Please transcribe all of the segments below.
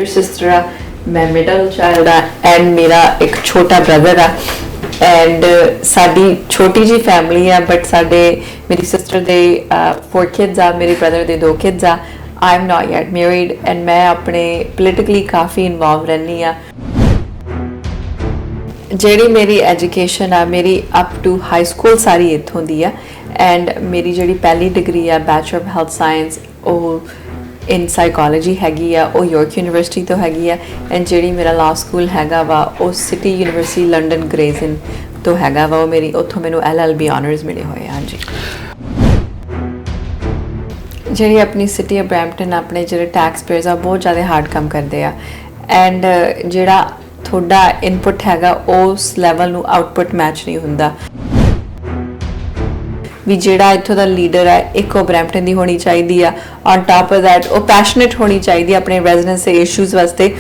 Sister आ, मैं middle child uh and मेरा एक छोटा ब्रदर आ एंड साडी छोटी जी फैमिली है बट साडे मेरी सिस्टर दे 4 किड्स आ मेरे ब्रदर दे 2 किड्स आ I am not yet married and मैं अपने पोलिटिकली काफ़ी इन्वॉल्व रहनी आ ਜਿਹੜੀ मेरी एजुकेशन आ मेरी अप टू हाई स्कूल सारी इत्थों दी आ एंड मेरी ਜਿਹੜੀ पहली डिग्री आ बैचलर ऑफ हेल्थ साइंस ਉਹ इन साइकोलॉजी हैगी आ वो यॉर्क यूनिवर्सिटी तो हैगी आ एंड ਜਿਹੜੀ मेरा लॉ स्कूल हैगा वा वो सिटी यूनिवर्सिटी लंडन ग्रेज़ इन तो हैगा वा वो मेरी उत्थों मैनू LLB ऑनर्स मिले हुए हाँ जी ਜਿਹੜੀ अपनी सिटी ऑफ ब्रैम्पटन अपने ਜਿਹੜੇ टैक्स पेयर्स आ बहुत ज़्यादा हार्ड काम करते आ एंड ਜਿਹੜਾ ਤੁਹਾਡਾ इनपुट हैगा उस लैवल ਨੂੰ आउटपुट मैच नहीं ਹੁੰਦਾ भी ਜਿਹੜਾ ਇੱਥੋਂ ਦਾ ਲੀਡਰ ਹੈ ਇੱਕ ਉਹ ਬਰੈਂਪਟਨ ਦੀ ਹੋਣੀ ਚਾਹੀਦੀ ਆ ਔਨ ਟਾਪ ਆਫ ਦੈਟ ਉਹ ਪੈਸ਼ਨੇਟ ਹੋਣੀ ਚਾਹੀਦੀ ਆਪਣੇ ਰੈਜ਼ੀਡੈਂਟਸ ਦੇ ਇਸ਼ੂਜ਼ ਵਾਸਤੇ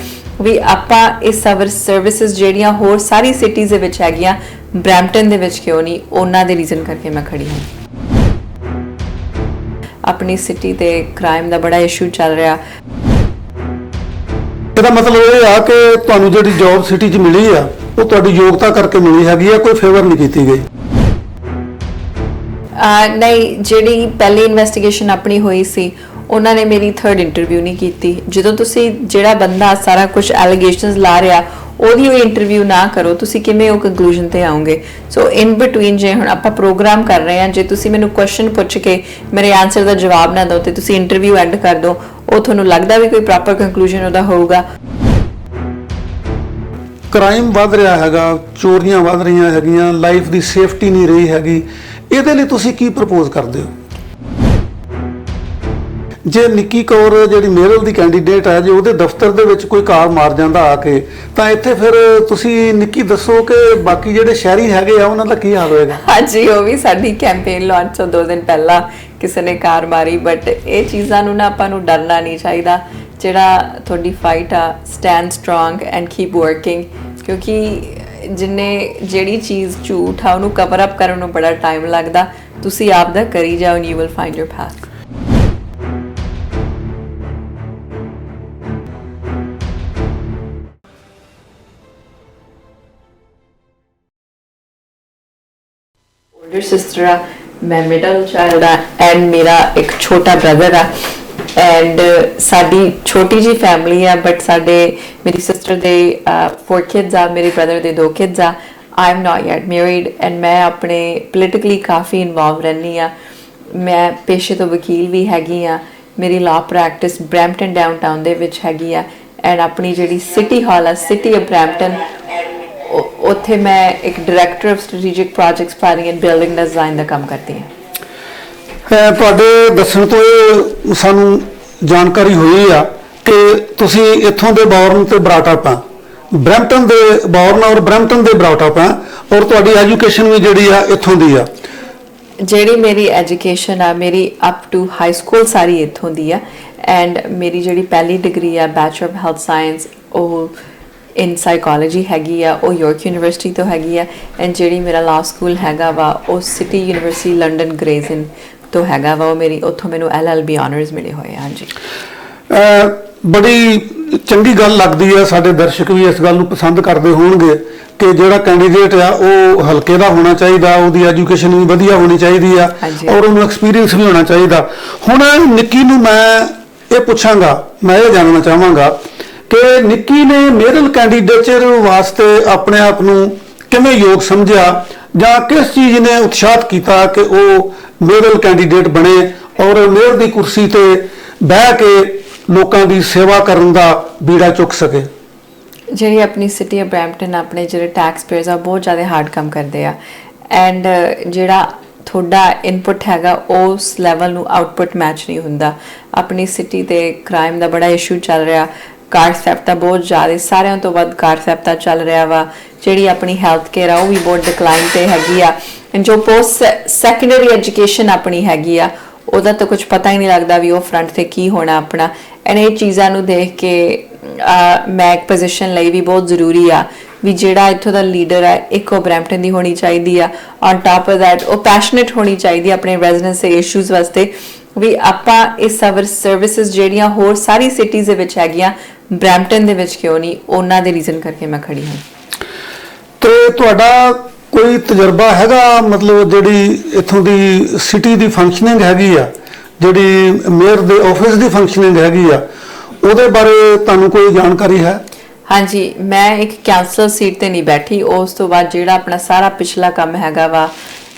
ਵੀ ਆਪਾਂ ਇਸ ਸਰਵਿਸਿਜ਼ ਜਿਹੜੀਆਂ ਹੋਰ ਸਾਰੀ ਸਿਟੀਜ਼ ਦੇ ਵਿੱਚ ਹੈਗੀਆਂ ਬਰੈਂਪਟਨ ਦੇ ਵਿੱਚ ਕਿਉਂ ਨਹੀਂ ਉਹਨਾਂ ਦੇ ਰੀਜ਼ਨ ਕਰਕੇ ਮੈਂ ਖੜੀ ਹਾਂ ਆਪਣੀ ਸਿਟੀ ਤੇ ਕ੍ਰਾਈਮ ਦਾ ਬੜਾ ਇਸ਼ੂ ਚੱਲ ਰਿਹਾ ਇਹਦਾ ਮਤਲਬ ਇਹ ਆ ਕਿ ਤੁਹਾਨੂੰ ਜਿਹੜੀ ਜੌਬ ਸਿਟੀ 'ਚ ਮਿਲੀ ਆ ਉਹ ਤੁਹਾਡੀ ਯੋਗਤਾ ਕਰਕੇ ਮਿਲੀ ਹੈਗੀ ਆ ਕੋਈ ਫੇਵਰ ਨਹੀਂ ਕੀਤੀ ਗਈ नहीं जी पहली इन्वेस्टिगेशन अपनी हुई सी उन्होंने मेरी 3rd इंटरव्यू नहीं की जो तुसी जेड़ा बंदा सारा कुछ एलिगेशंस ला रहा ओदी इंटरव्यू ना करो तुसी किवें वो कंक्लूजन ते आओगे सो इन बिटवीन जे हुण आपां प्रोग्राम कर रहे हैं जे तुसी मैनूं क्वेश्चन पुछ के मेरे आंसर का जवाब ना दो तो तुसी इंटरव्यू एंड कर दो वो तुहानूं लगदा भी कोई प्रॉपर कंक्लूजन उहदा होऊगा क्राइम वध रहा हैगा चोरियां वध रही हैगियां लाइफ की सेफ्टी नहीं रही हैगी ਇਹਦੇ ਲਈ ਤੁਸੀਂ ਕੀ ਪ੍ਰਪੋਜ਼ ਕਰਦੇ ਹੋ ਜੇ ਨਿੱਕੀ ਕੌਰ ਜਿਹੜੀ ਮੇਰਲ ਦੀ ਕੈਂਡੀਡੇਟ ਹੈ ਜੇ ਉਹਦੇ ਦਫ਼ਤਰ ਦੇ ਵਿੱਚ ਕੋਈ ਕਾਰ ਮਾਰ ਜਾਂਦਾ ਆ ਕੇ ਤਾਂ ਇੱਥੇ ਫਿਰ ਤੁਸੀਂ ਨਿੱਕੀ ਦੱਸੋ ਕਿ ਬਾਕੀ ਜਿਹੜੇ ਸ਼ਹਿਰੀ ਹੈਗੇ ਆ ਉਹਨਾਂ ਦਾ ਕੀ ਹਾਲ ਹੋਏਗਾ ਹਾਂਜੀ ਉਹ ਵੀ ਸਾਡੀ ਕੈਂਪੇਨ ਲਾਂਚ ਤੋਂ 2 ਦਿਨ ਪਹਿਲਾਂ ਕਿਸੇ ਨੇ ਕਾਰ ਮਾਰੀ ਬਟ ਇਹ ਚੀਜ਼ਾਂ ਨੂੰ ਨਾ ਆਪਾਂ ਨੂੰ ਡਰਨਾ ਨਹੀਂ ਚਾਹੀਦਾ ਜਿਹੜਾ ਤੁਹਾਡੀ ਫਾਈਟ ਆ stand strong and keep working ਕਿਉਂਕਿ जिन्ने जेड़ी चीज़ झूठ है उन्होंने कवर अप करने में बड़ा टाइम लगता तुसी आप दा करी जाओ and you will find your path older sister आ मैं मिडल चाइल्ड आ एंड मेरा एक छोटा ब्रदर आ एंड साडी छोटी जी फैमिली है बट साडे मेरी सिस्टर दे 4 किड्स आ मेरे ब्रदर दे 2 किड्स आ I am not yet married and मैं अपने पोलिटिकली काफ़ी इन्वॉल्व रहनी आ मैं पेशे तो वकील भी हैगी आ मेरी लॉ प्रैक्टिस ब्रैम्पटन डाउनटाउन दे विच हैगी आ एंड अपनी जिहड़ी सिटी हॉल आ सिटी ऑफ ब्रैम्पटन उत्थे मैं एक director of strategic projects planning and building design का काम करती हूँ ਤੁਹਾਡੇ ਦੱਸਣ ਤੋਂ ਇਹ ਸਾਨੂੰ ਜਾਣਕਾਰੀ ਹੋਈ ਆ ਕਿ ਤੁਸੀਂ ਇੱਥੋਂ ਦੇ ਬੌਰਨ ਤੇ ਬਰਾਟਅਪ ਆ ਬਰੈਂਪਟਨ ਦੇ ਬੌਰਨ ਔਰ ਬਰੈਂਪਟਨ ਦੇ ਬਰਾਟਅਪ ਆ ਔਰ ਤੁਹਾਡੀ ਐਜੂਕੇਸ਼ਨ ਵੀ ਜਿਹੜੀ ਆ ਇੱਥੋਂ ਦੀ ਆ ਜਿਹੜੀ ਮੇਰੀ ਐਜੂਕੇਸ਼ਨ ਆ ਮੇਰੀ ਅਪ ਟੂ ਹਾਈ ਸਕੂਲ ਸਾਰੀ ਇੱਥੋਂ ਦੀ ਆ ਐਂਡ ਮੇਰੀ ਜਿਹੜੀ ਪਹਿਲੀ ਡਿਗਰੀ ਆ ਬੈਚਲਰ ਆਫ ਹੈਲਥ ਸਾਇੰਸ ਉਹ इन साइकोलॉजी हैगी आ वो यॉर्क यूनिवर्सिटी तो हैगी आ एंड ਜਿਹੜੀ मेरा लॉ स्कूल हैगा वा वो सिटी यूनिवर्सिटी लंडन ग्रेज़ इन तो हैगा वा वो मेरी उत्थों मैनूं LLB ऑनर्स मिले हुए हाँ जी बड़ी चंगी गल लगदी है साडे दर्शक भी इस गल नूं पसंद करदे होणगे कि ਜਿਹੜਾ कैंडीडेट आ ਉਹ ਹਲਕੇ ਦਾ ਹੋਣਾ ਚਾਹੀਦਾ ਉਹਦੀ ਐਜੂਕੇਸ਼ਨ ਵੀ ਵਧੀਆ ਹੋਣੀ ਚਾਹੀਦੀ ਆ ਔਰ ਉਹਨੂੰ ਐਕਸਪੀਰੀਅੰਸ ਵੀ ਹੋਣਾ ਚਾਹੀਦਾ ਹੁਣ ਨਿੱਕੀ ਨੂੰ ਮੈਂ ਇਹ ਪੁੱਛਾਂਗਾ ਮੈਂ ਇਹ ਜਾਣਨਾ ਚਾਹਾਂਗਾ कि निक्की ने मेरल कैंडीडेचर वास्ते अपने आप नूं किवें योग समझिया जां किस चीज़ ने उत्साहित किया कि वो मेरल कैंडीडेट बने और मेयर दी कुर्सी ते बह के लोकां दी सेवा करन दा बीड़ा चुक सके ਜਿਹੜੀ अपनी सिटी ऑफ ब्रैम्पटन अपने ਜਿਹੜੇ टैक्स पेयर्स आ बहुत ज़्यादा हार्ड काम करते आ एंड ਜਿਹੜਾ ਤੁਹਾਡਾ इनपुट हैगा उस लैवल ਨੂੰ आउटपुट मैच नहीं ਹੁੰਦਾ अपनी सिटी ते क्राइम ਦਾ बड़ा इशू चल रहा कार सैफ्ता बहुत ज़्यादा सारे तो वध कार सैफ्ता चल रहा वा जी अपनी हैल्थ केयर आ भी बहुत डिकलाइन ते हैगी आ जो पोस्ट सैकेंडरी एजुकेशन अपनी हैगी आ ਉਹਦਾ तो कुछ पता ही नहीं लगता भी वो फ्रंट से की होना अपना एंड ये चीज़ों को देख के मैं एक पोजिशन ਲਈ भी बहुत जरूरी आ भी ਜਿਹੜਾ ਇੱਥੋਂ ਦਾ ਲੀਡਰ ਹੈ ਇੱਕ ਉਹ ਬਰੈਂਪਟਨ ਦੀ ਹੋਣੀ ਚਾਹੀਦੀ ਆ ਔਨ ਟਾਪ ਆਫ ਦੈਟ ਉਹ ਪੈਸ਼ਨੇਟ ਹੋਣੀ ਚਾਹੀਦੀ ਆਪਣੇ ਰੈਜ਼ੀਡੈਂਟਸ ਦੇ ਇਸ਼ੂਜ਼ ਵਾਸਤੇ ਵੀ ਆਪਾਂ ਇਹ ਸਰਵਿਸਿਜ਼ ਜਿਹੜੀਆਂ ਹੋਰ ਸਾਰੀ ਸਿਟੀਜ਼ ਦੇ ਵਿੱਚ ਹੈਗੀਆਂ ਬਰੈਂਪਟਨ ਦੇ ਵਿੱਚ ਕਿਉਂ ਨਹੀਂ, ਉਹਨਾਂ ਦੇ ਰੀਜ਼ਨ ਕਰਕੇ ਮੈਂ ਖੜੀ ਹਾਂ। ਤੇ ਤੁਹਾਡਾ ਕੋਈ ਤਜਰਬਾ ਹੈਗਾ, ਮਤਲਬ ਜਿਹੜੀ ਇੱਥੋਂ ਦੀ ਸਿਟੀ ਦੀ ਫੰਕਸ਼ਨਿੰਗ ਹੈਗੀ ਆ, ਜਿਹੜੀ ਮੇਅਰ ਦੇ ਆਫਿਸ ਦੀ ਫੰਕਸ਼ਨਿੰਗ ਹੈਗੀ ਆ, ਉਹਦੇ ਬਾਰੇ ਤੁਹਾਨੂੰ ਕੋਈ ਜਾਣਕਾਰੀ ਹੈ? ਹਾਂਜੀ, ਮੈਂ ਇੱਕ ਕੈਂਸਲਰ ਸੀਟ ਤੇ ਨਹੀਂ ਬੈਠੀ। ਉਸ ਤੋਂ ਬਾਅਦ ਜਿਹੜਾ ਆਪਣਾ ਸਾਰਾ ਪਿਛਲਾ ਕੰਮ ਹੈਗਾ ਵਾ,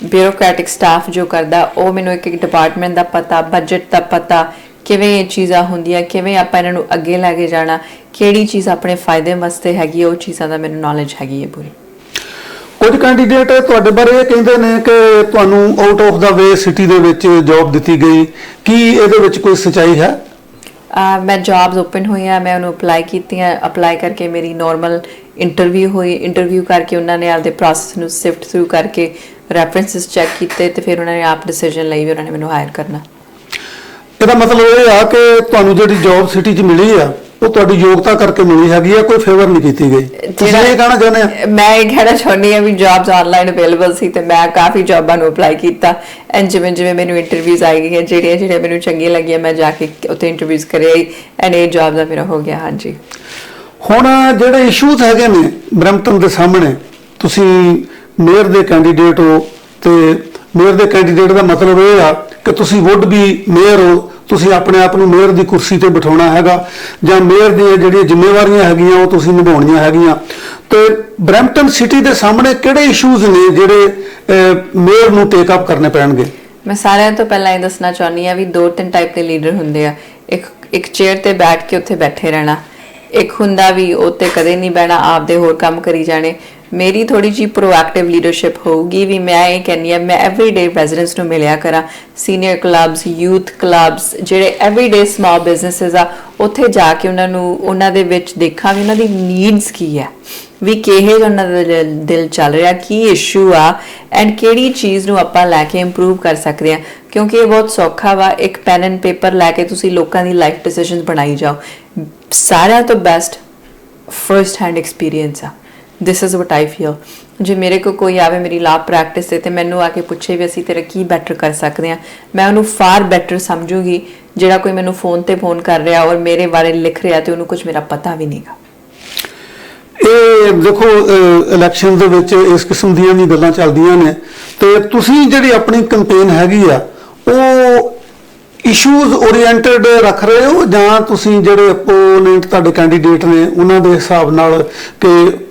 ਬਿਊਰੋਕ੍ਰੈਟਿਕ ਸਟਾਫ ਜੋ ਕਰਦਾ, ਉਹ ਮੈਨੂੰ ਇੱਕ ਡਿਪਾਰਟਮੈਂਟ ਦਾ ਪਤਾ, ਬਜਟ ਦਾ ਪਤਾ, ਕਿਵੇਂ ਇਹ ਚੀਜ਼ਾਂ ਹੁੰਦੀਆਂ, ਕਿਵੇਂ ਆਪਾਂ ਇਹਨਾਂ ਨੂੰ ਅੱਗੇ ਲੈ ਕੇ ਜਾਣਾ, ਕਿਹੜੀ ਚੀਜ਼ ਆਪਣੇ ਫਾਇਦੇ ਵਾਸਤੇ ਹੈਗੀ, ਉਹ ਚੀਜ਼ਾਂ ਦਾ ਮੈਨੂੰ ਨੌਲੇਜ ਹੈਗੀ ਹੈ ਪੂਰੀ। ਕੁਝ ਕੈਂਡੀਡੇਟ ਤੁਹਾਡੇ ਬਾਰੇ ਇਹ ਕਹਿੰਦੇ ਨੇ ਕਿ ਤੁਹਾਨੂੰ out of the way city ਦੇ ਵਿੱਚ ਜੌਬ ਦਿੱਤੀ ਗਈ, ਕੀ ਇਹਦੇ ਵਿੱਚ ਕੋਈ ਸੱਚਾਈ ਹੈ? ਮੈਂ ਜੌਬਸ ਓਪਨ ਹੋਈਆਂ, ਮੈਂ ਉਹਨੂੰ ਅਪਲਾਈ ਕੀਤੀਆਂ, ਅਪਲਾਈ ਕਰਕੇ ਮੇਰੀ ਨਾਰਮਲ ਇੰਟਰਵਿਊ ਹੋਈ, ਇੰਟਰਵਿਊ ਕਰਕੇ ਉਹਨਾਂ ਨੇ ਆਪਦੇ ਪ੍ਰੋਸੈਸ ਨੂੰ ਸਿਫਟ ਥਰੂ ਕਰਕੇ ਰੈਫਰੈਂਸਸ ਚੈੱਕ ਕੀਤੇ ਤੇ ਫਿਰ ਉਹਨਾਂ ਨੇ ਆਪ ਡਿਸੀਜਨ ਲਈ ਵੀ ਉਹਨਾਂ ਨੇ ਮੈਨੂੰ ਹਾਇਰ ਕਰਨਾ। ਇਹਦਾ ਮਤਲਬ ਇਹ ਆ ਕਿ ਤੁਹਾਨੂੰ ਜਿਹੜੀ ਜੌਬ ਸਿਟੀ 'ਚ ਮਿਲੀ ਆ ਉਹ ਤੁਹਾਡੀ ਯੋਗਤਾ ਕਰਕੇ ਮਿਲੀ ਹੈਗੀ ਆ, ਕੋਈ ਫੇਵਰ ਨਹੀਂ ਕੀਤੀ ਗਈ। ਤੁਸੀਂ ਇਹ ਕਹਿਣਾ ਚਾਹੁੰਦੇ ਆ? ਮੈਂ ਇਹ ਕਹਿਣਾ ਚਾਹੁੰਦੀ ਹਾਂ ਵੀ ਜੌਬਸ ਆਨਲਾਈਨ ਅਵੇਲੇਬਲ ਸੀ ਤੇ ਮੈਂ ਕਾਫੀ ਜੌਬਾਂ ਨੂੰ ਅਪਲਾਈ ਕੀਤਾ, ਐਂਡ ਜਿਵੇਂ ਜਿਵੇਂ ਮੈਨੂੰ ਇੰਟਰਵਿਊਜ਼ ਆਈ ਗਈਆਂ, ਜਿਹੜੀਆਂ ਮੈਨੂੰ ਚੰਗੀਆਂ ਲੱਗੀਆਂ, ਮੈਂ ਜਾ ਕੇ ਉੱਥੇ ਇੰਟਰਵਿਊਜ਼ ਕਰੇ ਆਈ, ਐਂਡ ਇਹ ਜੌਬ ਦਾ ਮੇਰਾ ਹੋ ਗਿਆ। ਹਾਂਜੀ, ਹੁਣ ਜਿਹੜੇ ਇਸ਼ੂਜ਼ ਹੈਗੇ ਨੇ ਬਰੈਂਪਟਨ ਦੇ ਸਾਹਮਣੇ, ਤੁਸੀਂ ਮੇਅਰ ਦੇ ਕੈਂਡੀਡੇਟ ਹੋ ਤੇ ਮੇਅਰ ਦੇ ਕੈਂਡੀਡੇਟ ਦਾ ਮਤਲਬ ਇਹ ਆ ਕਿ ਤੁਸੀਂ ਵੁੱਡ ਵੀ ਮੇਅਰ ਹੋ, ਤੁਸੀਂ ਆਪਣੇ ਆਪ ਨੂੰ ਮੇਅਰ ਦੀ ਕੁਰਸੀ ਤੇ ਬਿਠਾਉਣਾ ਹੈਗਾ, ਜਾਂ ਮੇਅਰ ਦੀਆਂ ਜਿਹੜੀਆਂ ਜ਼ਿੰਮੇਵਾਰੀਆਂ ਹੈਗੀਆਂ ਉਹ ਤੁਸੀਂ ਨਿਭਾਉਣੀਆਂ ਹੈਗੀਆਂ। ਤੇ ਬਰੈਂਪਟਨ ਸਿਟੀ ਦੇ ਸਾਹਮਣੇ ਕਿਹੜੇ ਇਸ਼ੂਜ਼ ਨੇ ਜਿਹੜੇ ਮੇਅਰ ਨੂੰ ਟੇਕ ਅਪ ਕਰਨੇ ਪੈਣਗੇ? ਮੈਂ ਸਾਰਿਆਂ ਤੋਂ ਪਹਿਲਾਂ ਇਹ ਦੱਸਣਾ ਚਾਹੁੰਦੀ ਹਾਂ ਵੀ 2-3 ਟਾਈਪ ਦੇ ਲੀਡਰ ਹੁੰਦੇ ਆ। ਇੱਕ ਚੇਅਰ ਤੇ ਬੈਠ ਕੇ ਉੱਥੇ ਬੈਠੇ ਰਹਿਣਾ, ਇੱਕ ਹੁੰਦਾ ਵੀ ਉੱਤੇ ਕਦੇ ਨਹੀਂ ਬਹਿਣਾ, ਆਪਦੇ ਹੋਰ ਕੰਮ ਕਰੀ ਜਾਣੇ। ਮੇਰੀ ਥੋੜੀ ਜੀ ਪ੍ਰੋਐਕਟਿਵ ਲੀਡਰਸ਼ਿਪ ਹੋਊਗੀ ਵੀ ਮੈਂ ਇਹ ਕਹਿੰਦੀ ਆ ਮੈਂ ਐਵਰੀਡੇ ਰੈਜ਼ੀਡੈਂਟਸ ਨੂੰ ਮਿਲਿਆ ਕਰਾਂ, ਸੀਨੀਅਰ ਕਲੱਬਸ, ਯੂਥ ਕਲੱਬਸ, ਜਿਹੜੇ ਐਵਰੀਡੇ ਸਮਾਲ ਬਿਜ਼ਨੈਸਸ ਆ, ਉੱਥੇ ਜਾ ਕੇ ਉਹਨਾਂ ਦੇ ਵਿੱਚ ਦੇਖਾਂ ਵੀ ਉਹਨਾਂ ਦੀ ਨੀਡਸ ਕੀ ਹੈ, ਵੀ ਕਿਹੇ ਉਹਨਾਂ ਦਾ ਦਿਲ ਚੱਲ ਰਿਹਾ, ਕੀ ਇਸ਼ੂ ਆ, ਐਂਡ ਕਿਹੜੀ ਚੀਜ਼ ਨੂੰ ਆਪਾਂ ਲੈ ਕੇ ਇੰਪਰੂਵ ਕਰ ਸਕਦੇ ਆ। ਕਿਉਂਕਿ ਇਹ ਬਹੁਤ ਸੌਖਾ ਵਾ, ਇੱਕ ਪੈਨ ਐਂਡ ਪੇਪਰ ਲੈ ਕੇ ਤੁਸੀਂ ਲੋਕਾਂ ਦੀ ਲਾਈਫ ਡਿਸੀਜਨਸ ਬਣਾਈ ਜਾਓ। ਸਾਰਿਆਂ ਤੋਂ ਬੈਸਟ ਫਰਸਟ ਹੈਂਡ ਐਕਸਪੀਰੀਅੰਸ ਆ। This is what I feel. ਜੇ ਮੇਰੇ ਕੋਲ ਕੋਈ ਆਵੇ ਮੇਰੀ ਲਾ ਪ੍ਰੈਕਟਿਸ ਤੇ ਮੈਨੂੰ ਆ ਕੇ ਪੁੱਛੇ ਵੀ ਅਸੀਂ ਤੇਰਾ ਕੀ ਬੈਟਰ ਕਰ ਸਕਦੇ ਆ, ਮੈਂ ਉਹਨੂੰ ਫਾਰ ਬੈਟਰ ਸਮਝੂਗੀ ਜਿਹੜਾ ਕੋਈ ਮੈਨੂੰ ਫੋਨ ਤੇ ਫੋਨ ਕਰ ਰਿਹਾ ਔਰ ਮੇਰੇ ਬਾਰੇ ਲਿਖ ਰਿਹਾ ਤੇ ਉਹਨੂੰ ਕੁਝ ਮੇਰਾ ਪਤਾ ਵੀ ਨਹੀਂਗਾ। ਇਹ ਦੇਖੋ, ਇਲੈਕਸ਼ਨ ਦੇ ਵਿੱਚ ਇਸ ਕਿਸਮ ਦੀਆਂ ਵੀ ਗੱਲਾਂ ਚੱਲਦੀਆਂ ਨੇ, ਤੇ ਤੁਸੀਂ ਜਿਹੜੀ ਆਪਣੀ ਕੈਂਪੇਨ ਹੈਗੀ ਆ ਉਹ ਇਸ਼ੂਜ਼ ਓਰੀਐਂਟਡ ਰੱਖ ਰਹੇ ਹੋ, ਜਾਂ ਤੁਸੀਂ ਜਿਹੜੇ ਆਪੋਨੈਂਟ ਤੁਹਾਡੇ ਕੈਂਡੀਡੇਟ ਨੇ ਉਹਨਾਂ ਦੇ ਹਿਸਾਬ ਨਾਲ ਕਿ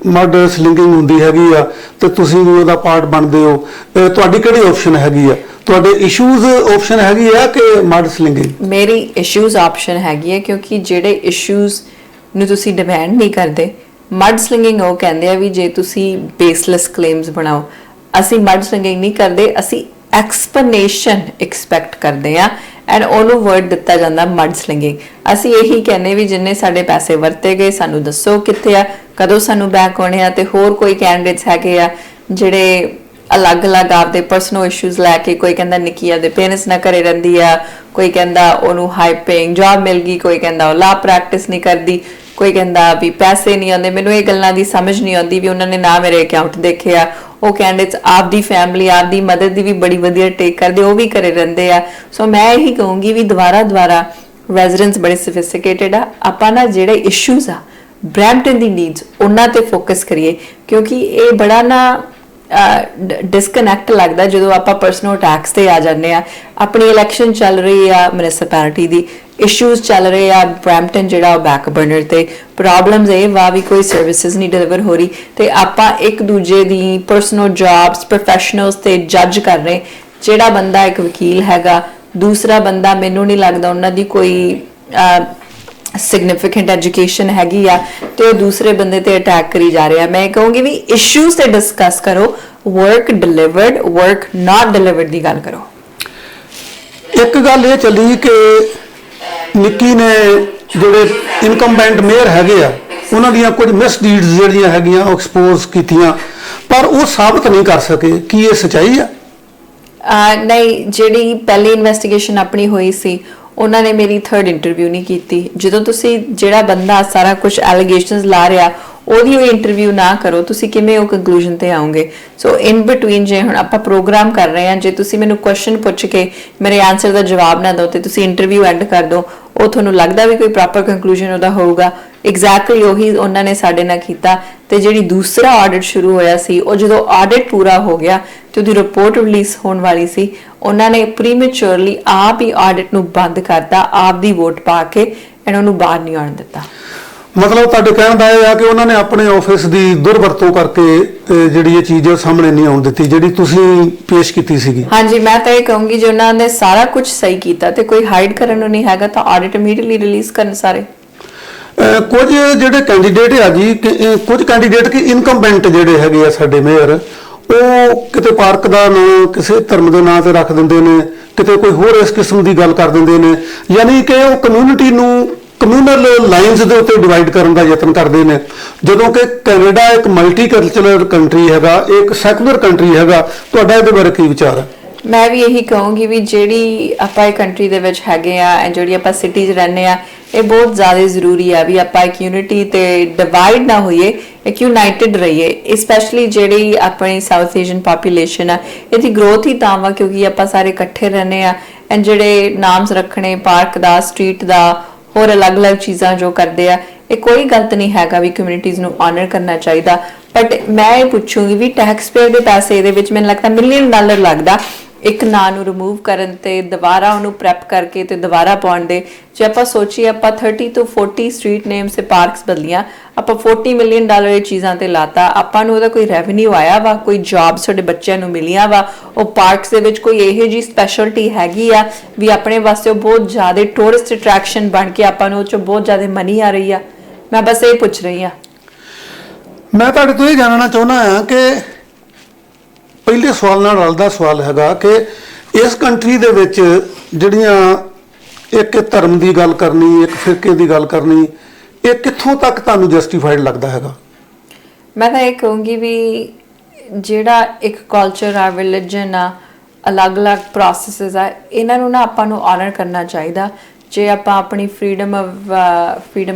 ਮਡ ਸਲਿੰਗਿੰਗ ਹੁੰਦੀ ਹੈਗੀ ਆ ਤੇ ਤੁਸੀਂ ਵੀ ਉਹਦਾ ਪਾਰਟ ਬਣਦੇ ਹੋ? ਤੁਹਾਡੀ ਕਿਹੜੀ ਆਪਸ਼ਨ ਹੈਗੀ ਆ? ਤੁਹਾਡੇ ਇਸ਼ੂਜ਼ ਆਪਸ਼ਨ ਹੈਗੀ ਆ ਕਿ ਮਡ ਸਲਿੰਗਿੰਗ? ਮੇਰੀ ਇਸ਼ੂਜ਼ ਆਪਸ਼ਨ ਹੈਗੀ ਹੈ, ਕਿਉਂਕਿ ਜਿਹੜੇ ਇਸ਼ੂਜ਼ ਨੂੰ ਤੁਸੀਂ ਡਿਮਾਂਡ ਨਹੀਂ ਕਰਦੇ, ਮਡ ਸਲਿੰਗਿੰਗ ਉਹ ਕਹਿੰਦੇ ਆ ਵੀ ਜੇ ਤੁਸੀਂ ਬੇਸਲੈਸ ਕਲੇਮਸ ਬਣਾਓ। ਅਸੀਂ ਮਡ ਸਲਿੰਗਿੰਗ ਨਹੀਂ ਕਰਦੇ, ਅਸੀਂ ਐਕਸਪਲੇਨੇਸ਼ਨ ਐਕਸਪੈਕਟ ਕਰਦੇ ਆ, ਐਂਡ ਉਹਨੂੰ ਵਰਡ ਦਿੱਤਾ ਜਾਂਦਾ ਮਡ ਸਲਿੰਗਿੰਗ। ਅਸੀਂ ਇਹੀ ਕਹਿੰਦੇ ਵੀ ਜਿੰਨੇ ਸਾਡੇ ਪੈਸੇ ਵਰਤੇ ਗਏ ਸਾਨੂੰ ਦੱਸੋ ਕਿੱਥੇ ਆ, ਕਦੋਂ ਸਾਨੂੰ ਬੈਕ ਹੋਣੇ ਆ। ਤੇ ਹੋਰ ਕੋਈ ਕੈਂਡੀਡੇਟਸ ਹੈਗੇ ਆ ਜਿਹੜੇ ਅਲੱਗ-ਅਲੱਗ ਆਪਦੇ ਪਰਸਨਲ ਇਸ਼ੂਜ਼ ਲੈ ਕੇ, ਕੋਈ ਕਹਿੰਦਾ ਨਿੱਕੀ ਦੇ ਪੇਰੈਂਟਸ ਨਾਲ ਘਰੇ ਰਹਿੰਦੀ ਆ, ਕੋਈ ਕਹਿੰਦਾ ਉਹਨੂੰ ਹਾਈ ਪੇਇੰਗ ਜੌਬ ਮਿਲ ਗਈ, ਕੋਈ ਕਹਿੰਦਾ ਉਹ ਲਾ ਪ੍ਰੈਕਟਿਸ ਨਹੀਂ ਕਰਦੀ, ਕੋਈ ਕਹਿੰਦਾ ਵੀ ਪੈਸੇ ਨਹੀਂ ਆਉਂਦੇ। ਮੈਨੂੰ ਇਹ ਗੱਲਾਂ ਦੀ ਸਮਝ ਨਹੀਂ ਆਉਂਦੀ ਵੀ ਉਹਨਾਂ ਨੇ ਨਾ ਮੇਰੇ ਅਕਾਊਂਟ ਦੇਖਿਆ। ਉਹ ਕੈਂਡੀਡੇਟਸ ਆਪਦੀ ਫੈਮਿਲੀ, ਆਪਦੀ ਮਦਰ ਦੀ ਵੀ ਬੜੀ ਵਧੀਆ ਟੇਕ ਕਰਦੇ, ਉਹ ਵੀ ਘਰੇ ਰਹਿੰਦੇ ਆ। ਸੋ ਮੈਂ ਇਹੀ ਕਹੂੰਗੀ ਵੀ ਦੁਬਾਰਾ ਰੈਜ਼ੀਡੈਂਟਸ ਬੜੇ ਸੋਫਿਸਟੀਕੇਟਡ ਆ। ਆਪਾਂ ਨਾ ਜਿਹੜੇ ਇਸ਼ੂਜ਼ ਆ ਬਰੈਂਪਟਨ ਦੀ ਨੀਡਸ ਉਹਨਾਂ ਤੇ ਫੋਕਸ ਕਰੀਏ, ਕਿਉਂਕਿ ਇਹ ਬੜਾ ਨਾ ਡਿਸਕਨੈਕਟ ਲੱਗਦਾ ਜਦੋਂ ਆਪਾਂ ਪਰਸਨਲ ਅਟੈਕਸ ਤੇ ਆ ਜਾਂਦੇ ਆ। ਆਪਣੀ ਇਲੈਕਸ਼ਨ ਚੱਲ ਰਹੀ ਆ, ਮਿਊਨਿਸਪੈਲਿਟੀ ਦੀ ਇਸ਼ੂਜ਼ ਚੱਲ ਰਹੇ ਆ, ਬਰੈਂਪਟਨ ਜਿਹੜਾ ਉਹ ਬੈਕ ਬਰਨਰ ਤੇ ਪ੍ਰੋਬਲਮਸ ਇਹ ਵਾ ਵੀ ਕੋਈ ਸਰਵਿਸਿਜ਼ ਨਹੀਂ ਡਿਲੀਵਰ ਹੋ ਰਹੀ ਤੇ ਆਪਾਂ ਇੱਕ ਦੂਜੇ ਦੀ ਪਰਸਨਲ ਜੌਬਸ, ਪ੍ਰੋਫੈਸ਼ਨਲਸ ਤੇ ਜੱਜ ਕਰ ਰਹੇ। ਜਿਹੜਾ ਬੰਦਾ ਇੱਕ ਵਕੀਲ ਹੈਗਾ, ਦੂਸਰਾ ਬੰਦਾ ਮੈਨੂੰ ਨਹੀਂ ਲੱਗਦਾ ਉਹਨਾਂ ਦੀ ਕੋਈ ਸਿਗਨੀਫੀਕੈਂਟ ਐਜੂਕੇਸ਼ਨ ਹੈਗੀ ਆ ਤੇ ਉਹ ਦੂਸਰੇ ਬੰਦੇ ਤੇ ਅਟੈਕ ਕਰੀ ਜਾ ਰਿਹਾ। ਮੈਂ ਕਹੂੰਗੀ ਵੀ ਇਸ਼ੂਜ਼ ਤੇ ਡਿਸਕਸ ਕਰੋ, ਵਰਕ ਡਿਲੀਵਰਡ, ਵਰਕ ਨਾਟ ਡਿਲੀਵਰਡ ਦੀ ਗੱਲ ਕਰੋ। ਇੱਕ ਗੱਲ ਇਹ ਚੱਲੀ ਕਿ ਨਿੱਕੀ ਨੇ ਜਿਹੜੇ ਇਨਕੰਬੈਂਟ ਮੇਅਰ ਹੈਗੇ ਆ ਉਹਨਾਂ ਦੀਆਂ ਕੁਝ ਮਿਸਡੀਡਸ ਜਿਹੜੀਆਂ ਹੈਗੀਆਂ ਉਹ ਐਕਸਪੋਜ਼ ਕੀਤੀਆਂ, ਪਰ ਉਹ ਸਾਬਤ ਨਹੀਂ ਕਰ ਸਕੇ। ਕੀ ਇਹ ਸੱਚਾਈ ਆ? ਨਹੀਂ, ਜਿਹੜੀ ਪਹਿਲੀ ਇਨਵੈਸਟੀਗੇਸ਼ਨ ਆਪਣੀ ਹੋਈ ਸੀ ਉਹਨਾਂ ਨੇ ਮੇਰੀ 3rd ਇੰਟਰਵਿਊ ਨਹੀਂ ਕੀਤੀ। ਜਦੋਂ ਤੁਸੀਂ ਜਿਹੜਾ ਬੰਦਾ ਸਾਰਾ ਕੁਝ ਐਲੀਗੇਸ਼ਨਸ ਲਾ ਰਿਹਾ ਉਹਦੀ ਉਹ ਇੰਟਰਵਿਊ ਨਾ ਕਰੋ, ਤੁਸੀਂ ਕਿਵੇਂ ਉਹ ਕੰਕਲੂਜਨ ਤੇ ਆਉਂਗੇ? ਸੋ ਇਨ ਬਿਟਵੀਨ ਜੇ ਹੁਣ ਆਪਾਂ ਪ੍ਰੋਗਰਾਮ ਕਰ ਰਹੇ ਹਾਂ, ਜੇ ਤੁਸੀਂ ਮੈਨੂੰ ਕੁਐਸਚਨ ਪੁੱਛ ਕੇ ਮੇਰੇ ਆਨਸਰ ਦਾ ਜਵਾਬ ਨਾ ਦਿਓ ਤੇ ਤੁਸੀਂ ਇੰਟਰਵਿਊ ਐਂਡ ਕਰ ਦਿਓ, ਉਹ ਤੁਹਾਨੂੰ ਲੱਗਦਾ ਵੀ ਕੋਈ ਪ੍ਰੋਪਰ ਕੰਕਲੂਜਨ ਉਹਦਾ ਹੋਊਗਾ। ਐਗਜ਼ੈਕਟਲੀ ਉਹੀ ਉਹਨਾਂ ਨੇ ਸਾਡੇ ਨਾਲ ਕੀਤਾ। ਤੇ ਜਿਹੜੀ ਦੂਸਰਾ ਆਡਿਟ ਸ਼ੁਰੂ ਹੋਇਆ ਸੀ, ਉਹ ਜਦੋਂ ਆਡਿਟ ਪੂਰਾ ਹੋ ਗਿਆ ਤੇ ਉਹਦੀ ਰਿਪੋਰਟ ਰਿਲੀਜ਼ ਹੋਣ ਵਾਲੀ ਸੀ, ਉਹਨਾਂ ਨੇ ਪ੍ਰੀਮੈਚੁਰਲੀ ਆਪ ਹੀ ਆਡਿਟ ਨੂੰ ਬੰਦ ਕਰਤਾ, ਆਪ ਦੀ ਵੋਟ ਪਾ ਕੇ, ਐਂਡ ਉਹਨੂੰ ਬਾਹਰ ਨਹੀਂ ਆਉਣ ਦਿੱਤਾ। ਮਤਲਬ ਤੁਹਾਡੇ ਕਹਿਣ ਦਾ ਇਹ ਆ ਕਿ ਉਹਨਾਂ ਨੇ ਆਪਣੇ ਆਫਿਸ ਦੀ ਦੁਰਵਰਤੋਂ ਕਰਕੇ ਜਿਹੜੀ ਇਹ ਚੀਜ਼ ਸਾਹਮਣੇ ਨਹੀਂ ਆਉਣ ਦਿੱਤੀ ਜਿਹੜੀ ਤੁਸੀਂ ਪੇਸ਼ ਕੀਤੀ ਸੀਗੀ। ਹਾਂਜੀ, ਮੈਂ ਤਾਂ ਇਹ ਕਹੂੰਗੀ ਜੇ ਉਹਨਾਂ ਨੇ ਸਾਰਾ ਕੁਝ ਸਹੀ ਕੀਤਾ ਤੇ ਕੋਈ ਹਾਈਡ ਕਰਨ ਨੂੰ ਨਹੀਂ ਹੈਗਾ ਤਾਂ ਆਡਿਟ ਇਮੀਡੀਏਟਲੀ ਰਿਲੀਜ਼ ਕਰਨ ਸਾਰੇ। ਕੁਝ ਜਿਹੜੇ ਕੈਂਡੀਡੇਟ ਆ ਜੀ, ਕੁਝ ਕੈਂਡੀਡੇਟ ਕਿ ਇਨਕੰਬੈਂਟ ਜਿਹੜੇ ਹੈਗੇ ਆ ਸਾਡੇ ਮੇਅਰ, ਉਹ ਕਿਤੇ ਪਾਰਕ ਦਾ ਨਾਂ ਕਿਸੇ ਧਰਮ ਦੇ ਨਾਂ ਤੇ ਰੱਖ ਦਿੰਦੇ ਨੇ, ਕਿਤੇ ਕੋਈ ਹੋਰ ਇਸ ਕਿਸਮ ਦੀ ਗੱਲ ਕਰ ਦਿੰਦੇ ਨੇ, ਯਾਨੀ ਕਿ ਉਹ ਕਮਿਊਨਿਟੀ ਨੂੰ ਕਮਿਊਨਲ ਲਾਈਨਸ ਦੇ ਉੱਤੇ ਡਿਵਾਈਡ ਕਰਨ ਦਾ ਯਤਨ ਕਰਦੇ ਨੇ, ਜਦੋਂ ਕਿ ਕੈਨੇਡਾ ਇੱਕ ਮਲਟੀਕਲਚਰਲ ਕੰਟਰੀ ਹੈਗਾ, ਇੱਕ ਸੈਕੂਲਰ ਕੰਟਰੀ ਹੈਗਾ। ਤੁਹਾਡਾ ਇਹਦੇ ਬਾਰੇ ਕੀ ਵਿਚਾਰ ਹੈ? ਮੈਂ ਵੀ ਇਹੀ ਕਹੂੰਗੀ ਵੀ ਜਿਹੜੀ ਆਪਾਂ ਇਹ ਕੰਟਰੀ ਦੇ ਵਿੱਚ ਹੈਗੇ ਆ, ਜਿਹੜੀ ਆਪਾਂ ਸਿਟੀ 'ਚ ਰਹਿੰਦੇ ਆ, ਇਹ ਬਹੁਤ ਜ਼ਿਆਦਾ ਜ਼ਰੂਰੀ ਆ ਵੀ ਆਪਾਂ ਇੱਕ ਯੂਨਿਟੀ ਤੇ ਡਿਵਾਈਡ ਨਾ ਹੋਈਏ, ਇੱਕ ਯੂਨਾਈਟਿਡ ਰਹੀਏ। ਸਪੈਸ਼ਲੀ ਜਿਹੜੀ ਆਪਣੀ ਸਾਊਥ ਏਸ਼ੀਅਨ ਪੋਪੂਲੇਸ਼ਨ ਆ, ਇਹਦੀ ਗਰੋਥ ਹੀ ਤਾਂ ਵਾ ਕਿਉਂਕਿ ਆਪਾਂ ਸਾਰੇ ਇਕੱਠੇ ਰਹਿੰਦੇ ਆ। ਐਂਡ ਜਿਹੜੇ ਨਾਮਸ ਰੱਖਣੇ ਪਾਰਕ ਦਾ, ਸਟਰੀਟ ਦਾ, ਹੋਰ ਅਲੱਗ-ਅਲੱਗ ਚੀਜ਼ਾਂ ਜੋ ਕਰਦੇ ਆ, ਇਹ ਕੋਈ ਗਲਤ ਨਹੀਂ ਹੈਗਾ ਵੀ ਕਮਿਊਨਿਟੀਜ਼ ਨੂੰ ਆਨਰ ਕਰਨਾ ਚਾਹੀਦਾ। ਬਟ ਮੈਂ ਇਹ ਪੁੱਛੂੰਗੀ ਵੀ ਟੈਕਸ ਪੇਅਰ ਦੇ ਪੈਸੇ ਇਹਦੇ ਵਿੱਚ ਮੈਨੂੰ ਲੱਗਦਾ $1 ਮਿਲੀਅਨ ਲੱਗਦਾ ਇੱਕ ਨਾਂ ਨੂੰ ਰਿਮੂਵ ਕਰਨ ਤੇ ਦੁਬਾਰਾ ਉਹਨੂੰ ਪ੍ਰੈਪ ਕਰਕੇ ਤੇ ਦੁਬਾਰਾ ਪਾਉਣ ਦੇ। ਜੇ ਆਪਾਂ ਸੋਚੀਏ ਆਪਾਂ 30 ਤੋਂ 40 ਸਟਰੀਟ ਨੇਮਸ ਤੇ ਪਾਰਕਸ ਬਦਲੀਆਂ, ਆਪਾਂ $40 ਮਿਲੀਅਨ ਇਹ ਚੀਜ਼ਾਂ ਤੇ ਲਾਤਾ, ਆਪਾਂ ਨੂੰ ਉਹਦਾ ਕੋਈ ਰੈਵਨਿਊ ਆਇਆ ਵਾ, ਕੋਈ ਜੌਬਸ ਸਾਡੇ ਬੱਚਿਆਂ ਨੂੰ ਮਿਲੀਆਂ ਵਾ, ਉਹ ਪਾਰਕਸ ਦੇ ਵਿੱਚ ਕੋਈ ਇਹੋ ਜਿਹੀ ਸਪੈਸ਼ਲਟੀ ਹੈਗੀ ਆ ਵੀ ਆਪਣੇ ਵਾਸਤੇ ਉਹ ਬਹੁਤ ਜ਼ਿਆਦਾ ਟੂਰਿਸਟ ਅਟਰੈਕਸ਼ਨ ਬਣ ਕੇ ਆਪਾਂ ਨੂੰ ਉਹ 'ਚੋਂ ਬਹੁਤ ਜ਼ਿਆਦਾ ਮਨੀ ਆ ਰਹੀ ਆ। ਮੈਂ ਬਸ ਇਹ ਪੁੱਛ ਰਹੀ ਆ। ਮੈਂ ਤੁਹਾਡੇ ਤੋਂ ਇਹ ਜਾਣਨਾ ਚਾਹੁੰਦਾ ਹਾਂ ਕਿ ਪਹਿਲੇ ਸਵਾਲ ਨਾਲ ਰਲਦਾ ਸਵਾਲ ਹੈਗਾ ਕਿ ਇਸ ਕੰਟਰੀ ਦੇ ਵਿੱਚ ਜਿਹੜੀਆਂ ਇੱਕ ਧਰਮ ਦੀ ਗੱਲ ਕਰਨੀ, ਇੱਕ ਫਿਰਕੇ ਦੀ ਗੱਲ ਕਰਨੀ, ਇਹ ਕਿੱਥੋਂ ਤੱਕ ਤੁਹਾਨੂੰ ਜਸਟੀਫਾਈਡ ਲੱਗਦਾ ਹੈਗਾ? ਮੈਂ ਤਾਂ ਇਹ ਕਹੂੰਗੀ ਵੀ ਜਿਹੜਾ ਇੱਕ ਕਲਚਰ ਆ, ਰਿਲੀਜਨ ਆ, ਅਲੱਗ-ਅਲੱਗ ਪ੍ਰੋਸੈਸਸ ਆ, ਇਹਨਾਂ ਨੂੰ ਨਾ ਆਪਾਂ ਨੂੰ ਆਨਰ ਕਰਨਾ ਚਾਹੀਦਾ। ਜੇ ਆਪਾਂ ਆਪਣੀ ਫਰੀडम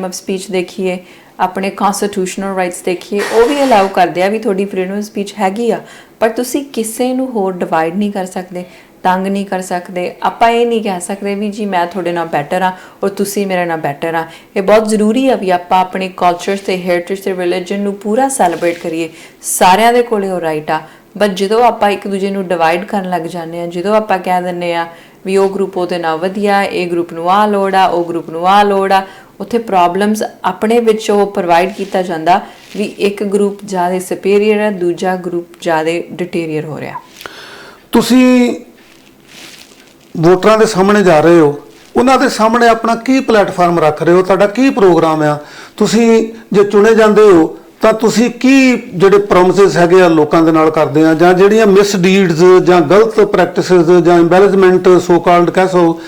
ਆਫ ਸਪੀਚ ਦੇਖੀਏ, ਆਪਣੇ ਕਨਸਟੀਟਿਊਸ਼ਨਲ ਰਾਈਟਸ ਦੇਖੀਏ, ਉਹ ਵੀ ਅਲਾਉ ਕਰਦੇ ਆ ਵੀ ਤੁਹਾਡੀ ਫਰੀडम ਆਫ ਸਪੀਚ ਹੈਗੀ ਆ, ਪਰ ਤੁਸੀਂ ਕਿਸੇ ਨੂੰ ਹੋਰ ਡਿਵਾਈਡ ਨਹੀਂ ਕਰ ਸਕਦੇ, ਤੰਗ ਨਹੀਂ ਕਰ ਸਕਦੇ। ਆਪਾਂ ਇਹ ਨਹੀਂ ਕਹਿ ਸਕਦੇ ਵੀ ਜੀ ਮੈਂ ਤੁਹਾਡੇ ਨਾਲ ਬੈਟਰ ਆ ਔਰ ਤੁਸੀਂ ਮੇਰੇ ਨਾਲ ਬੈਟਰ ਆ। ਇਹ ਬਹੁਤ ਜ਼ਰੂਰੀ ਆ ਵੀ ਆਪਾਂ ਆਪਣੇ ਕਲਚਰ ਤੇ ਹੈਰੀਟੇਜ ਤੇ ਰਿਲੀਜਨ ਨੂੰ ਪੂਰਾ ਸੈਲੀਬ੍ਰੇਟ ਕਰੀਏ, ਸਾਰਿਆਂ ਦੇ ਕੋਲੇ ਉਹ ਰਾਈਟ ਆ। ਬਟ ਜਦੋਂ ਆਪਾਂ ਇੱਕ ਦੂਜੇ ਨੂੰ ਡਿਵਾਈਡ ਕਰਨ ਲੱਗ ਜਾਂਦੇ ਆ, ਜਦੋਂ ਆਪਾਂ ਕਹਿ ਦਿੰਦੇ ਆ ਵੀ ਉਹ ਗਰੁੱਪ ਉਹਦੇ ਨਾਲ ਵਧੀਆ, ਇਹ ਗਰੁੱਪ ਨੂੰ ਆਹ ਲੋੜ ਆ, ਉਹ ਗਰੁੱਪ ਨੂੰ ਆਹ ਲੋੜ ਆ, ਉੱਥੇ ਪ੍ਰੋਬਲਮਸ ਆਪਣੇ ਵਿੱਚ ਉਹ ਪ੍ਰੋਵਾਈਡ ਕੀਤਾ ਜਾਂਦਾ ਵੀ ਇੱਕ ਗਰੁੱਪ ਜ਼ਿਆਦਾ ਸੁਪੀਰੀਅਰ ਹੈ, ਦੂਜਾ ਗਰੁੱਪ ਜ਼ਿਆਦਾ ਡਿਟੀਰੀਅਰ ਹੋ ਰਿਹਾ। ਤੁਸੀਂ ਵੋਟਰਾਂ ਦੇ ਸਾਹਮਣੇ ਜਾ ਰਹੇ ਹੋ, ਉਹਨਾਂ ਦੇ ਸਾਹਮਣੇ ਆਪਣਾ ਕੀ ਪਲੇਟਫਾਰਮ ਰੱਖ ਰਹੇ ਹੋ? ਤੁਹਾਡਾ ਕੀ ਪ੍ਰੋਗਰਾਮ ਆ? ਤੁਸੀਂ ਜੇ ਚੁਣੇ ਜਾਂਦੇ ਹੋ ਤਾਂ ਤੁਸੀਂ ਕੀ ਜਿਹੜੇ ਪ੍ਰੋਮਿਸਿਸ ਹੈਗੇ ਆ ਲੋਕਾਂ ਦੇ ਨਾਲ ਕਰਦੇ ਆ, ਜਾਂ ਜਿਹੜੀਆਂ ਮਿਸਡੀਡਸ ਜਾਂ ਗਲਤ ਪ੍ਰੈਕਟਿਸਿਸ ਜਾਂ ਐਮਬੈਰਸਮੈਂਟ ਸੋ ਕਾਲਡ ਕਹਿ ਸੋ,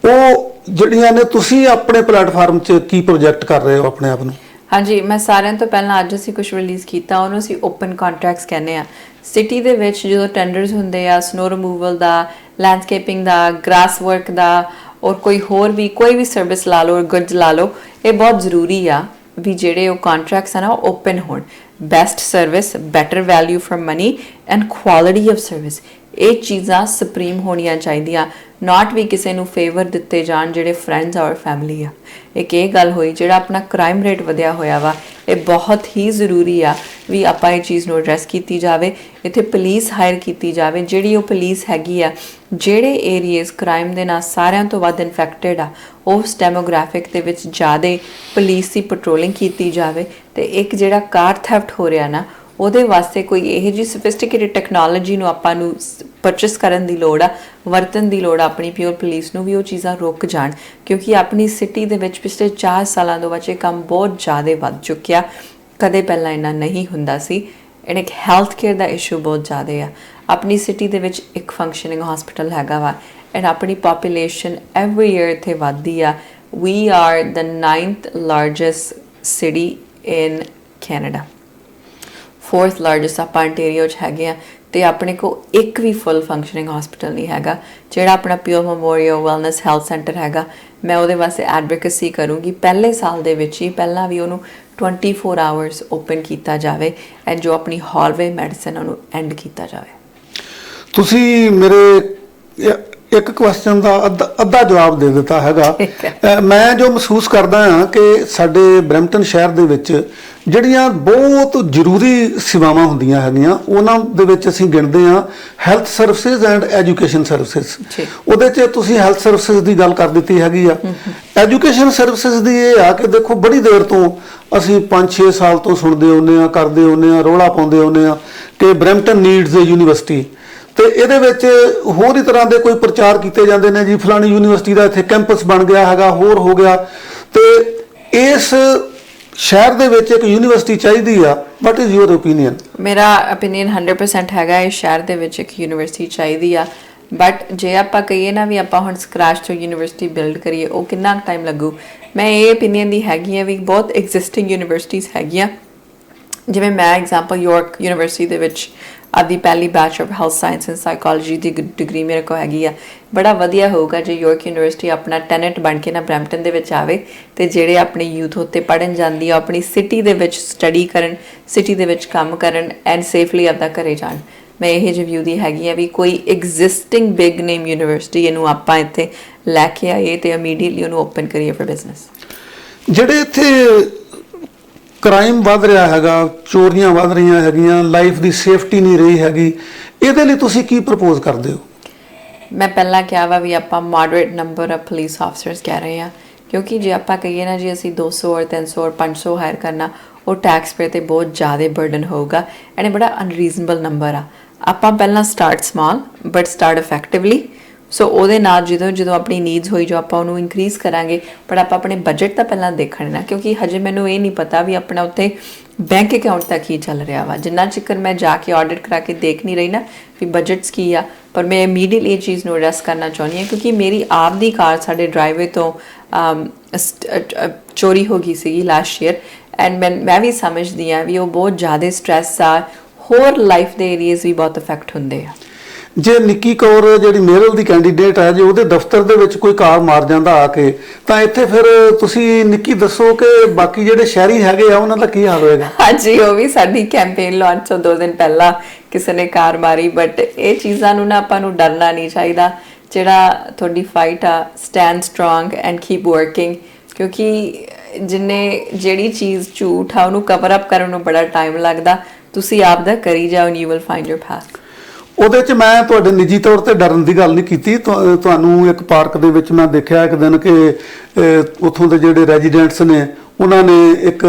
ਉਹ ਜਿਹੜੀਆਂ ਨੇ ਤੁਸੀਂ ਆਪਣੇ ਪਲੇਟਫਾਰਮ 'ਚ ਕੀ ਪ੍ਰੋਜੈਕਟ ਕਰ ਰਹੇ ਹੋ ਆਪਣੇ ਆਪ ਨੂੰ? ਹਾਂਜੀ, ਮੈਂ ਸਾਰਿਆਂ ਤੋਂ ਪਹਿਲਾਂ ਅੱਜ ਅਸੀਂ ਕੁਝ ਰਿਲੀਜ਼ ਕੀਤਾ, ਉਹਨੂੰ ਅਸੀਂ ਓਪਨ ਕੰਟਰੈਕਟਸ ਕਹਿੰਦੇ ਆ। ਸਿਟੀ ਦੇ ਵਿੱਚ ਜਦੋਂ ਟੈਂਡਰਸ ਹੁੰਦੇ ਆ ਸਨੋ ਰਿਮੂਵਲ ਦਾ, ਲੈਂਡਸਕੇਪਿੰਗ ਦਾ, ਗ੍ਰਾਸ ਵਰਕ ਦਾ, ਔਰ ਕੋਈ ਵੀ ਸਰਵਿਸ ਲਾ ਲਓ, ਗੁੱਡਸ ਲਾ ਲਓ, ਇਹ ਬਹੁਤ ਜ਼ਰੂਰੀ ਆ ਵੀ ਜਿਹੜੇ ਉਹ ਕੰਟਰੈਕਟਸ ਆ ਨਾ ਉਹ ਓਪਨ ਹੋਣ। Best service, better value for money and quality of service, ਇਹ ਚੀਜ਼ਾਂ ਸੁਪਰੀਮ ਹੋਣੀਆਂ ਚਾਹੀਦੀਆਂ। ਨਾਟ ਵੀ ਕਿਸੇ ਨੂੰ ਫੇਵਰ ਦਿੱਤੇ ਜਾਣ ਜਿਹੜੇ ਫਰੈਂਡਸ ਔਰ ਫੈਮਿਲੀ ਆ। ਇੱਕ ਇਹ ਗੱਲ ਹੋਈ ਜਿਹੜਾ ਆਪਣਾ ਕ੍ਰਾਈਮ ਰੇਟ ਵਧਿਆ ਹੋਇਆ ਵਾ, ਇਹ ਬਹੁਤ ਹੀ ਜ਼ਰੂਰੀ ਆ ਵੀ ਆਪਾਂ ਇਹ ਚੀਜ਼ ਨੂੰ ਐਡਰੈਸ ਕੀਤੀ ਜਾਵੇ। ਇੱਥੇ ਪੁਲਿਸ ਹਾਇਰ ਕੀਤੀ ਜਾਵੇ, ਜਿਹੜੀ ਉਹ ਪੁਲਿਸ ਹੈਗੀ ਆ ਜਿਹੜੇ ਏਰੀਆਜ਼ ਕ੍ਰਾਈਮ ਦੇ ਨਾਲ ਸਾਰਿਆਂ ਤੋਂ ਵੱਧ ਇਨਫੈਕਟਡ ਆ, ਉਸ ਡੈਮੋਗ੍ਰਾਫਿਕ ਦੇ ਵਿੱਚ ਜ਼ਿਆਦਾ ਪੁਲਿਸ ਦੀ ਪੈਟਰੋਲਿੰਗ ਕੀਤੀ ਜਾਵੇ। ਤੇ ਇੱਕ ਜਿਹੜਾ ਕਾਰ ਥੈਫਟ ਹੋ ਰਿਹਾ ਨਾ, ਉਹਦੇ ਵਾਸਤੇ ਕੋਈ ਇਹੋ ਜਿਹੀ ਸੋਫਿਸਟੀਕੇਟਡ ਟੈਕਨੋਲੋਜੀ ਨੂੰ ਆਪਾਂ ਨੂੰ ਪਰਚੇਸ ਕਰਨ ਦੀ ਲੋੜ ਆ, ਵਰਤਣ ਦੀ ਲੋੜ ਆ ਆਪਣੀ ਪਿਓਰ ਪੁਲਿਸ ਨੂੰ ਵੀ ਉਹ ਚੀਜ਼ਾਂ ਰੁਕ ਜਾਣ। ਕਿਉਂਕਿ ਆਪਣੀ ਸਿਟੀ ਦੇ ਵਿੱਚ ਪਿਛਲੇ 4 ਸਾਲਾਂ ਤੋਂ ਬਾਅਦ ਇਹ ਕੰਮ ਬਹੁਤ ਜ਼ਿਆਦਾ ਵੱਧ ਚੁੱਕਿਆ, ਕਦੇ ਪਹਿਲਾਂ ਇੰਨਾ ਨਹੀਂ ਹੁੰਦਾ ਸੀ। ਐਂਡ ਇੱਕ ਹੈਲਥ ਕੇਅਰ ਦਾ ਇਸ਼ੂ ਬਹੁਤ ਜ਼ਿਆਦਾ ਆ। ਆਪਣੀ ਸਿਟੀ ਦੇ ਵਿੱਚ ਇੱਕ ਫੰਕਸ਼ਨਿੰਗ ਹਸਪੀਟਲ ਹੈਗਾ ਵਾ, ਐਂਡ ਆਪਣੀ ਪੋਪੂਲੇਸ਼ਨ ਐਵਰੀ ਈਅਰ ਇੱਥੇ ਵੱਧਦੀ ਆ। We are the 9th largest city in Canada, 4th largest ਆਪਾਂ ਅੰਟੇਰੀਓ 'ਚ ਹੈਗੇ ਆ, ਤੇ ਆਪਣੇ ਕੋਲ ਇੱਕ ਵੀ ਫੁੱਲ ਫੰਕਸ਼ਨਿੰਗ ਹਸਪੀਟਲ ਨਹੀਂ ਹੈਗਾ। ਜਿਹੜਾ ਆਪਣਾ pure memorial wellness health centre ਹੈਗਾ, ਮੈਂ ਉਹਦੇ ਵਾਸਤੇ ਐਡਵੋਕੇਸੀ ਕਰੂੰਗੀ ਪਹਿਲੇ ਸਾਲ ਦੇ ਵਿੱਚ ਹੀ, ਪਹਿਲਾਂ ਵੀ ਉਹਨੂੰ 24 ਆਵਰਸ ਓਪਨ ਕੀਤਾ ਜਾਵੇ, ਐਂਡ ਜੋ ਆਪਣੀ ਹਾਲਵੇ ਮੈਡੀਸਨ ਉਹਨੂੰ ਐਂਡ ਕੀਤਾ ਜਾਵੇ। ਤੁਸੀਂ ਮੇਰੇ ਇੱਕ ਕੁਐਸਚਨ ਦਾ ਅੱਧਾ ਜਵਾਬ ਦੇ ਦਿੱਤਾ ਹੈਗਾ। ਮੈਂ ਜੋ ਮਹਿਸੂਸ ਕਰਦਾ ਹਾਂ ਕਿ ਸਾਡੇ ਬਰੈਂਪਟਨ ਸ਼ਹਿਰ ਦੇ ਵਿੱਚ ਜਿਹੜੀਆਂ ਬਹੁਤ ਜ਼ਰੂਰੀ ਸੇਵਾਵਾਂ ਹੁੰਦੀਆਂ ਹੈਗੀਆਂ ਉਹਨਾਂ ਦੇ ਵਿੱਚ ਅਸੀਂ ਗਿਣਦੇ ਹਾਂ health services and education services. ਉਹਦੇ 'ਚ ਤੁਸੀਂ ਹੈਲਥ ਸਰਵਿਸਿਜ਼ ਦੀ ਗੱਲ ਕਰ ਦਿੱਤੀ ਹੈਗੀ ਆ। ਐਜੂਕੇਸ਼ਨ ਸਰਵਿਸਿਜ਼ ਦੀ ਇਹ ਆ ਕਿ ਦੇਖੋ ਬੜੀ ਦੇਰ ਤੋਂ ਅਸੀਂ 5-6 ਸਾਲ ਤੋਂ ਸੁਣਦੇ ਆਉਂਦੇ ਹਾਂ, ਕਰਦੇ ਆਉਂਦੇ ਹਾਂ, ਰੌਲਾ ਪਾਉਂਦੇ ਆਉਂਦੇ ਹਾਂ ਕਿ ਬਰੈਂਪਟਨ ਨੀਡਸ ਏ ਯੂਨੀਵਰਸਿਟੀ, ਤੇ ਇਹਦੇ ਵਿੱਚ ਹੋਰ ਹੀ ਤਰ੍ਹਾਂ ਦੇ ਕੋਈ ਪ੍ਰਚਾਰ ਕੀਤੇ ਜਾਂਦੇ ਨੇ ਜੀ ਫਲਾਣੀ ਯੂਨੀਵਰਸਿਟੀ ਦਾ ਇੱਥੇ ਕੈਂਪਸ ਬਣ ਗਿਆ ਹੈਗਾ, ਹੋਰ ਹੋ ਗਿਆ। ਤੇ ਇਸ ਸ਼ਹਿਰ ਦੇ ਵਿੱਚ ਇੱਕ ਯੂਨੀਵਰਸਿਟੀ ਚਾਹੀਦੀ ਆ। What is your opinion? ਮੇਰਾ ਓਪੀਨੀਅਨ 100% ਹੈਗਾ ਇਸ ਸ਼ਹਿਰ ਦੇ ਵਿੱਚ ਇੱਕ ਯੂਨੀਵਰਸਿਟੀ ਚਾਹੀਦੀ ਆ। ਬਟ ਜੇ ਆਪਾਂ ਕਹੀਏ ਨਾ ਵੀ ਆਪਾਂ ਹੁਣ ਸਕ੍ਰੈਚ ਤੋਂ ਯੂਨੀਵਰਸਿਟੀ ਬਿਲਡ ਕਰੀਏ, ਉਹ ਕਿੰਨਾ ਟਾਈਮ ਲੱਗੂ। ਮੈਂ ਇਹ ਓਪੀਨੀਅਨ ਦੀ ਹੈਗੀ ਆ ਵੀ ਬਹੁਤ ਐਗਜ਼ਿਸਟਿੰਗ ਯੂਨੀਵਰਸਿਟੀਜ਼ ਹੈਗੀਆਂ। ਜਿਵੇਂ ਮੈਂ ਐਗਜ਼ਾਮਪਲ ਯਾਰਕ ਯੂਨੀਵਰਸਿਟੀ ਦੇ ਵਿੱਚ ਆਪਦੀ ਪਹਿਲੀ bachelor of health science and psychology the degree ਮੇਰੇ ਕੋਲ ਹੈਗੀ ਆ। ਬੜਾ ਵਧੀਆ ਹੋਊਗਾ ਜੇ ਯਾਰਕ ਯੂਨੀਵਰਸਿਟੀ ਆਪਣਾ ਟੈਨੈਂਟ ਬਣ ਕੇ ਨਾ ਬਰੈਂਪਟਨ ਦੇ ਵਿੱਚ ਆਵੇ ਤੇ ਜਿਹੜੇ ਆਪਣੇ ਯੂਥ ਉੱਤੇ ਪੜ੍ਹਨ ਜਾਂਦੀ ਆ ਆਪਣੀ ਸਿਟੀ ਦੇ ਵਿੱਚ ਸਟੱਡੀ ਕਰਨ, ਸਿਟੀ ਦੇ ਵਿੱਚ ਕੰਮ ਕਰਨ ਐਂਡ ਸੇਫਲੀ ਆਪਦਾ ਘਰੇ ਜਾਣ। ਮੈਂ ਇਹ ਜਿਹੀ ਵਿਊ ਦੀ ਹੈਗੀ ਆ ਵੀ ਕੋਈ ਐਗਜ਼ਿਸਟਿੰਗ ਬਿਗ ਨੇਮ ਯੂਨੀਵਰਸਿਟੀ ਇਹਨੂੰ ਆਪਾਂ ਇੱਥੇ ਲੈ ਕੇ ਆਈਏ ਤੇ ਇਮੀਡੀਏਟਲੀ ਉਹਨੂੰ ਓਪਨ ਕਰੀਏ ਫॉर ਬਿਜ਼ਨਸ। ਜਿਹੜੇ ਇੱਥੇ ਕ੍ਰਾਈਮ ਵੱਧ ਰਿਹਾ ਹੈਗਾ, ਚੋਰੀਆਂ ਵੱਧ ਰਹੀਆਂ ਹੈਗੀਆਂ, ਲਾਈਫ ਦੀ ਸੇਫਟੀ ਨਹੀਂ ਰਹੀ ਹੈਗੀ, ਇਹਦੇ ਲਈ ਤੁਸੀਂ ਕੀ ਪ੍ਰਪੋਜ਼ ਕਰਦੇ ਹੋ? ਮੈਂ ਪਹਿਲਾਂ ਕਿਹਾ ਵਾ ਵੀ ਆਪਾਂ moderate number of police officers ਕਹਿ ਰਹੇ ਹਾਂ, ਕਿਉਂਕਿ ਜੇ ਆਪਾਂ ਕਹੀਏ ਨਾ ਜੀ ਅਸੀਂ 200 ਔਰ 300 ਔਰ 500 ਹਾਇਰ ਕਰਨਾ, ਉਹ ਟੈਕਸ ਪੇ ਤੇ ਬਹੁਤ ਜ਼ਿਆਦਾ ਬਰਡਨ ਹੋਊਗਾ ਐਂਡ ਇਹ ਬੜਾ ਅਨਰੀਜ਼ਨੇਬਲ ਨੰਬਰ ਆ। ਆਪਾਂ ਪਹਿਲਾਂ start small but start effectively. So ਉਹਦੇ ਨਾਲ ਜਦੋਂ ਆਪਣੀ ਨੀਡਸ ਹੋਈ ਜੋ ਆਪਾਂ ਉਹਨੂੰ ਇਨਕਰੀਜ਼ ਕਰਾਂਗੇ, ਪਰ ਆਪਾਂ ਆਪਣੇ ਬਜਟ ਤਾਂ ਪਹਿਲਾਂ ਦੇਖਣਾ, ਕਿਉਂਕਿ ਹਜੇ ਮੈਨੂੰ ਇਹ ਨਹੀਂ ਪਤਾ ਵੀ ਆਪਣਾ ਉੱਥੇ ਬੈਂਕ ਅਕਾਊਂਟ ਤੱਕ ਕੀ ਚੱਲ ਰਿਹਾ ਵਾ। ਜਿੰਨਾ ਚਿਕਰ ਮੈਂ ਜਾ ਕੇ ਆਡਿਟ ਕਰਾ ਕੇ ਦੇਖ ਨਹੀਂ ਰਹੀ ਨਾ ਵੀ ਬਜਟਸ ਕੀ ਆ, ਪਰ ਮੈਂ ਇਮੀਡੀਏਟਲੀ ਇਹ ਚੀਜ਼ ਨੂੰ ਐਡਰੈਸ ਕਰਨਾ ਚਾਹੁੰਦੀ ਹਾਂ ਕਿਉਂਕਿ ਮੇਰੀ ਆਪ ਦੀ ਕਾਰ ਸਾਡੇ ਡਰਾਈਵੇ ਤੋਂ ਚੋਰੀ ਹੋ ਗਈ ਸੀਗੀ ਲਾਸਟ ਈਅਰ ਐਂਡ ਮੈਂ ਵੀ ਸਮਝਦੀ ਹਾਂ ਵੀ ਉਹ ਬਹੁਤ ਜ਼ਿਆਦਾ ਸਟ੍ਰੈਸ ਆ। ਹੋਰ ਲਾਈਫ ਦੇ ਏਰੀਆਜ਼ ਵੀ ਬਹੁਤ ਇਫੈਕਟ ਹੁੰਦੇ ਆ। ਜੇ ਨਿੱਕੀ ਕੌਰ ਜਿਹੜੀ ਮੇਰਲ ਦੀ ਕੈਂਡੀਡੇਟ ਹੈ, ਜੇ ਉਹਦੇ ਦਫ਼ਤਰ ਦੇ ਵਿੱਚ ਕੋਈ ਕਾਰ ਮਾਰ ਜਾਂਦਾ ਆ ਕੇ, ਤਾਂ ਇੱਥੇ ਫਿਰ ਤੁਸੀਂ ਨਿੱਕੀ ਦੱਸੋ ਕਿ ਬਾਕੀ ਜਿਹੜੇ ਸ਼ਹਿਰੀ ਹੈਗੇ ਆ ਉਹਨਾਂ ਦਾ ਕੀ ਹਾਲ ਹੋਏਗਾ? ਹਾਂਜੀ, ਉਹ ਵੀ ਸਾਡੀ ਕੈਂਪੇਨ ਲਾਂਚ ਤੋਂ 2 ਦਿਨ ਪਹਿਲਾਂ ਕਿਸੇ ਨੇ ਕਾਰ ਮਾਰੀ। ਬਟ ਇਹ ਚੀਜ਼ਾਂ ਨੂੰ ਨਾ ਆਪਾਂ ਨੂੰ ਡਰਨਾ ਨਹੀਂ ਚਾਹੀਦਾ। ਜਿਹੜਾ ਤੁਹਾਡੀ ਫਾਈਟ ਆ, stand strong and keep working, ਕਿਉਂਕਿ ਜਿਹੜੀ ਚੀਜ਼ ਝੂਠ ਆ ਉਹਨੂੰ ਕਵਰ ਅਪ ਕਰਨ ਨੂੰ ਬੜਾ ਟਾਈਮ ਲੱਗਦਾ। ਤੁਸੀਂ ਆਪ ਦਾ ਕਰੀ ਜਾਓ and you will find your path. ਉਹਦੇ 'ਚ ਮੈਂ ਤੁਹਾਡੇ ਨਿੱਜੀ ਤੌਰ ਤੇ ਡਰਨ ਦੀ ਗੱਲ ਨਹੀਂ ਕੀਤੀ। ਤੁਹਾਨੂੰ ਇੱਕ ਪਾਰਕ ਦੇ ਵਿੱਚ ਮੈਂ ਦੇਖਿਆ ਇੱਕ ਦਿਨ ਕਿ ਉੱਥੋਂ ਦੇ ਜਿਹੜੇ ਰੈਜ਼ੀਡੈਂਟਸ ਨੇ ਉਹਨਾਂ ਨੇ ਇੱਕ